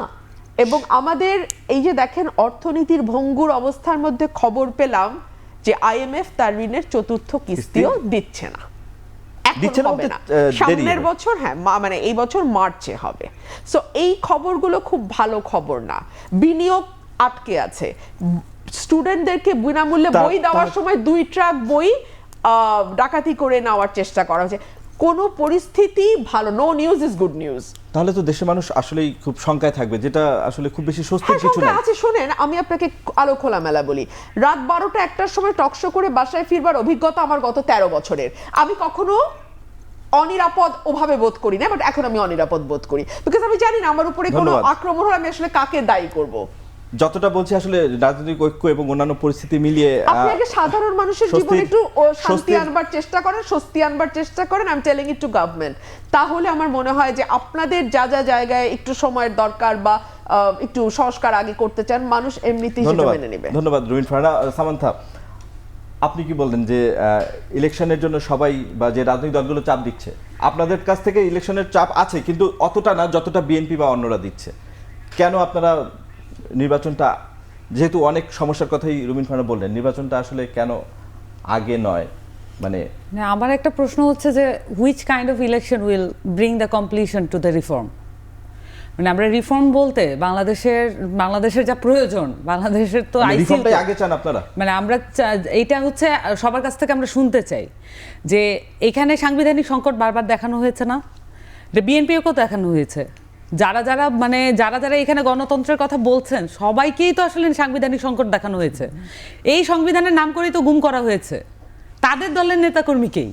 [SPEAKER 2] এবং আমাদের এই যে দেখেন অর্থনীতির ভঙ্গুর অবস্থার মধ্যে খবর পেলাম যে IMF তার ঋণের 4র্থ কিস্তিও দিচ্ছে না। হবে না, সামনের বছর, হ্যাঁ মানে এই বছর মার্চে হবে। সো এই খবরগুলো খুব ভালো খবর না। বিনিয়োগ আটকে আছে, স্টুডেন্টদেরকে বিনামূল্যে বই দেওয়ার সময় 2 ট্রাক বই ডাকাতি করে নেওয়ার চেষ্টা করা হচ্ছে। কোনো পরিস্থিতি ভালো, no news is good news.
[SPEAKER 1] তাহলে তো দেশের মানুষ আসলেই খুব শঙ্কায় থাকবে, যেটা আসলে খুব বেশি স্বস্তির কিছু
[SPEAKER 2] শঙ্কা
[SPEAKER 1] নাই।
[SPEAKER 2] আছে। শোনেন, আমি আপনাকে আলো খোলামেলা বলি, রাত 12টা 1টার সময় টকশো করে বাসায় ফিরবার অভিজ্ঞতা আমার গত 13 বছরের। আমি কখনো অনিরাপদ ওভাবে বোধ করি না, বাট এখন আমি অনিরাপদ বোধ করি, বিকজ আমি জানি না আমার উপরে কোনো
[SPEAKER 1] ধন্যবাদ।
[SPEAKER 2] আক্রমণ হলে আমি আসলে কাকে দায়ী করব।
[SPEAKER 1] যতটা বলছি আসলে রাজনৈতিক ঐক্য এবং অন্যান্য পরিস্থিতি মিলিয়ে
[SPEAKER 2] আপনি আগে সাধারণ মানুষের জীবনে একটু শান্তি
[SPEAKER 1] স্বস্তির-
[SPEAKER 2] আনবার চেষ্টা করেন, স্বস্তি আনবার চেষ্টা করেন। I am telling it two government. তাহলে আমার মনে হয় যে আপনাদের যা যা জায়গায় একটু সময়ের দরকার বা একটু সংস্কার আগে করতে চান, মানুষ এমনিতেই সেটা
[SPEAKER 1] ধন্যবাদ
[SPEAKER 2] মেনে নেবে।
[SPEAKER 1] ধন্যবাদ রুমিন ফারহানা। সামান্থা, আপনি কি বললেন যে ইলেকশনের জন্য সবাই বা যে রাজনৈতিক দলগুলো চাপ দিচ্ছে, আপনাদের কাছ থেকে ইলেকশনের চাপ আছে কিন্তু অতটা না যতটা বিএনপি বা অন্যরা দিচ্ছে, কেন আপনারা নির্বাচনটা, যেহেতু অনেক সমস্যার কথাই রুমিন ফারহানা বললেন, নির্বাচনটা আসলে কেন আগে নয়? মানে
[SPEAKER 3] আমার একটা প্রশ্ন হচ্ছে যে which kind of election will bring the completion to the reform. মানে আমরা রিফর্ম বলতে বাংলাদেশের যা প্রয়োজন, বাংলাদেশের তো
[SPEAKER 1] রিফর্মটাই আগে চান আপনারা?
[SPEAKER 3] মানে আমরা এইটা হচ্ছে সবার কাছ থেকে আমরা শুনতে চাই যে এখানে সাংবিধানিক সংকট বারবার দেখানো হয়েছে না, বিএনপিও দেখানো হয়েছে, যারা যারা এখানে গণতন্ত্রের কথা বলছেন সবাইকেই তো আসলে সাংবিধানিক সংকট দেখানো হয়েছে। এই সংবিধানের নাম করেই তো গুম করা হয়েছে তাদের দলের নেতাকর্মীকেই,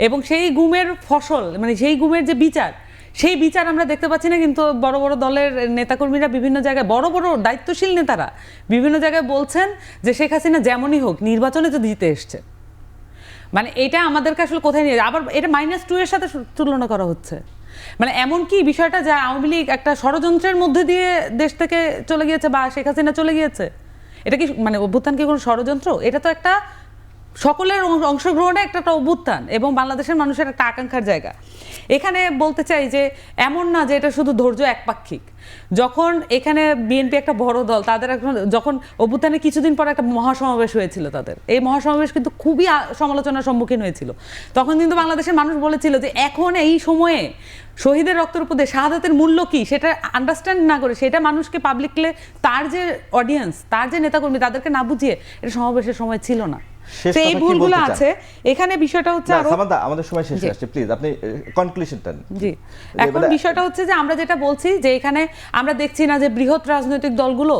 [SPEAKER 3] এবং সেই গুমের ফসল, মানে সেই গুমের যে বিচার, সেই বিচার আমরা দেখতে পাচ্ছি না। কিন্তু বড় বড় দলের নেতাকর্মীরা বিভিন্ন জায়গায়, বড় বড় দায়িত্বশীল নেতারা বিভিন্ন জায়গায় বলছেন যে শেখ হাসিনা যেমনই হোক নির্বাচনে তো দিতে এসছে। মানে এটা আমাদেরকে আসলে কোথায় নিয়ে, আবার এটা -2 এর সাথে তুলনা করা হচ্ছে। মানে এমন কি বিষয়টা যা আওয়ামী লীগ একটা ষড়যন্ত্রের মধ্যে দিয়ে দেশ থেকে চলে গিয়েছে বা শেখ হাসিনা চলে গিয়েছে, এটা কি মানে অভ্যুত্থান কি কোনো ষড়যন্ত্র? এটা তো একটা সকলের অংশগ্রহণে একটা অভ্যুত্থান এবং বাংলাদেশের মানুষের একটা আকাঙ্ক্ষার জায়গা। এখানে বলতে চাই যে এমন না যে এটা শুধু ধৈর্য একপাক্ষিক। যখন এখানে বিএনপি একটা বড় দল, তাদের যখন অভ্যুত্থানে কিছুদিন পর একটা মহাসমাবেশ হয়েছিল, তাদের এই মহাসমাবেশ কিন্তু খুবই সমালোচনার সম্মুখীন হয়েছিল। তখন কিন্তু বাংলাদেশের মানুষ বলেছিল যে এখন এই সময়ে শহীদের রক্তের উপর দিয়ে শাহাদাতের মূল্য কি সেটা আন্ডারস্ট্যান্ড না করে, সেটা মানুষকে পাবলিকলে তার যে অডিয়েন্স, তার যে নেতাকর্মী, তাদেরকে না বুঝিয়ে এটা সমাবেশের সময় ছিল না। তো এই ভুলগুলো আছে এখানে। বিষয়টা হচ্ছে আরো
[SPEAKER 1] আমাদের সময় শেষ হচ্ছে, প্লিজ আপনি কনক্লুশনটা।
[SPEAKER 3] জি, এখন বিষয়টা হচ্ছে যে আমরা যেটা বলছি যে এখানে আমরা দেখছি না যে বৃহৎ রাজনৈতিক দলগুলো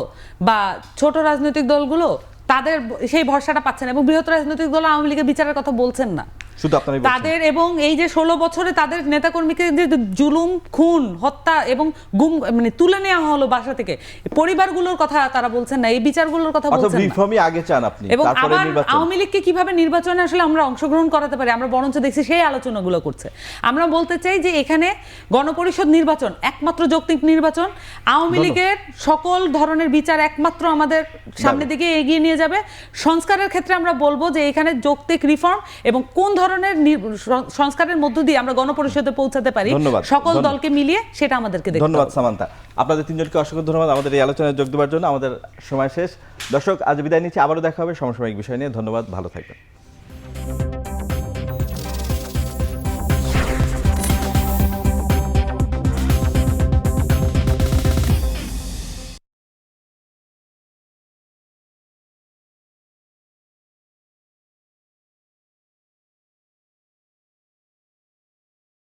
[SPEAKER 3] বা ছোট রাজনৈতিক দলগুলো তাদের সেই ভরসাটা পাচ্ছেন, এবং বৃহৎ রাজনৈতিক দল আওয়ামী লীগের বিচারের কথা বলছেন না
[SPEAKER 1] শুধু আপনারই বলছেন।
[SPEAKER 3] তাদের, এবং এই যে 16 বছরে তাদের নেতাকর্মীকে যে জুলুম, খুন, হত্যা এবং গুম, মানে তুলে নেওয়া হলো বাসা থেকে, পরিবারগুলোর কথা তারা বলছেন না, এই বিচারগুলোর কথা বলছেন না।
[SPEAKER 1] রিফর্মই আগে চান আপনি,
[SPEAKER 3] এবং
[SPEAKER 1] তারপরে
[SPEAKER 3] আবার
[SPEAKER 1] নির্বাচন।
[SPEAKER 3] আওয়ামী লীগকে কিভাবে নির্বাচনে আসলে আমরা অংশগ্রহণ করাতে পারি, আমরা বরঞ্চ দেখছি সেই আলোচনাগুলো করছে। আমরা বলতে চাই যে এখানে গণপরিষদ নির্বাচন একমাত্র যৌক্তিক নির্বাচন, আওয়ামী লীগের সকল ধরনের বিচার একমাত্র আমাদের সামনের দিকে এগিয়ে নিয়ে যাবে। সংস্কারের ক্ষেত্রে আমরা বলবো যে এখানে যৌক্তিক রিফর্ম এবং কোন ধরনের সংস্কারের মধ্য দিয়ে আমরা গণপরিষদে পৌঁছাতে পারি সকল দলকে মিলিয়ে, সেটা আমাদেরকে দেখতে হবে।
[SPEAKER 1] ধন্যবাদ সামান্তা, আপনাদের তিনজনকে অসংখ্য ধন্যবাদ আমাদের এই আলোচনায় যোগ দেওয়ার জন্য। আমাদের সময় শেষ। দর্শক, আজ বিদায় নিচ্ছি, আবারও দেখা হবে সমসাময়িক বিষয় নিয়ে। ধন্যবাদ, ভালো থাকবেন।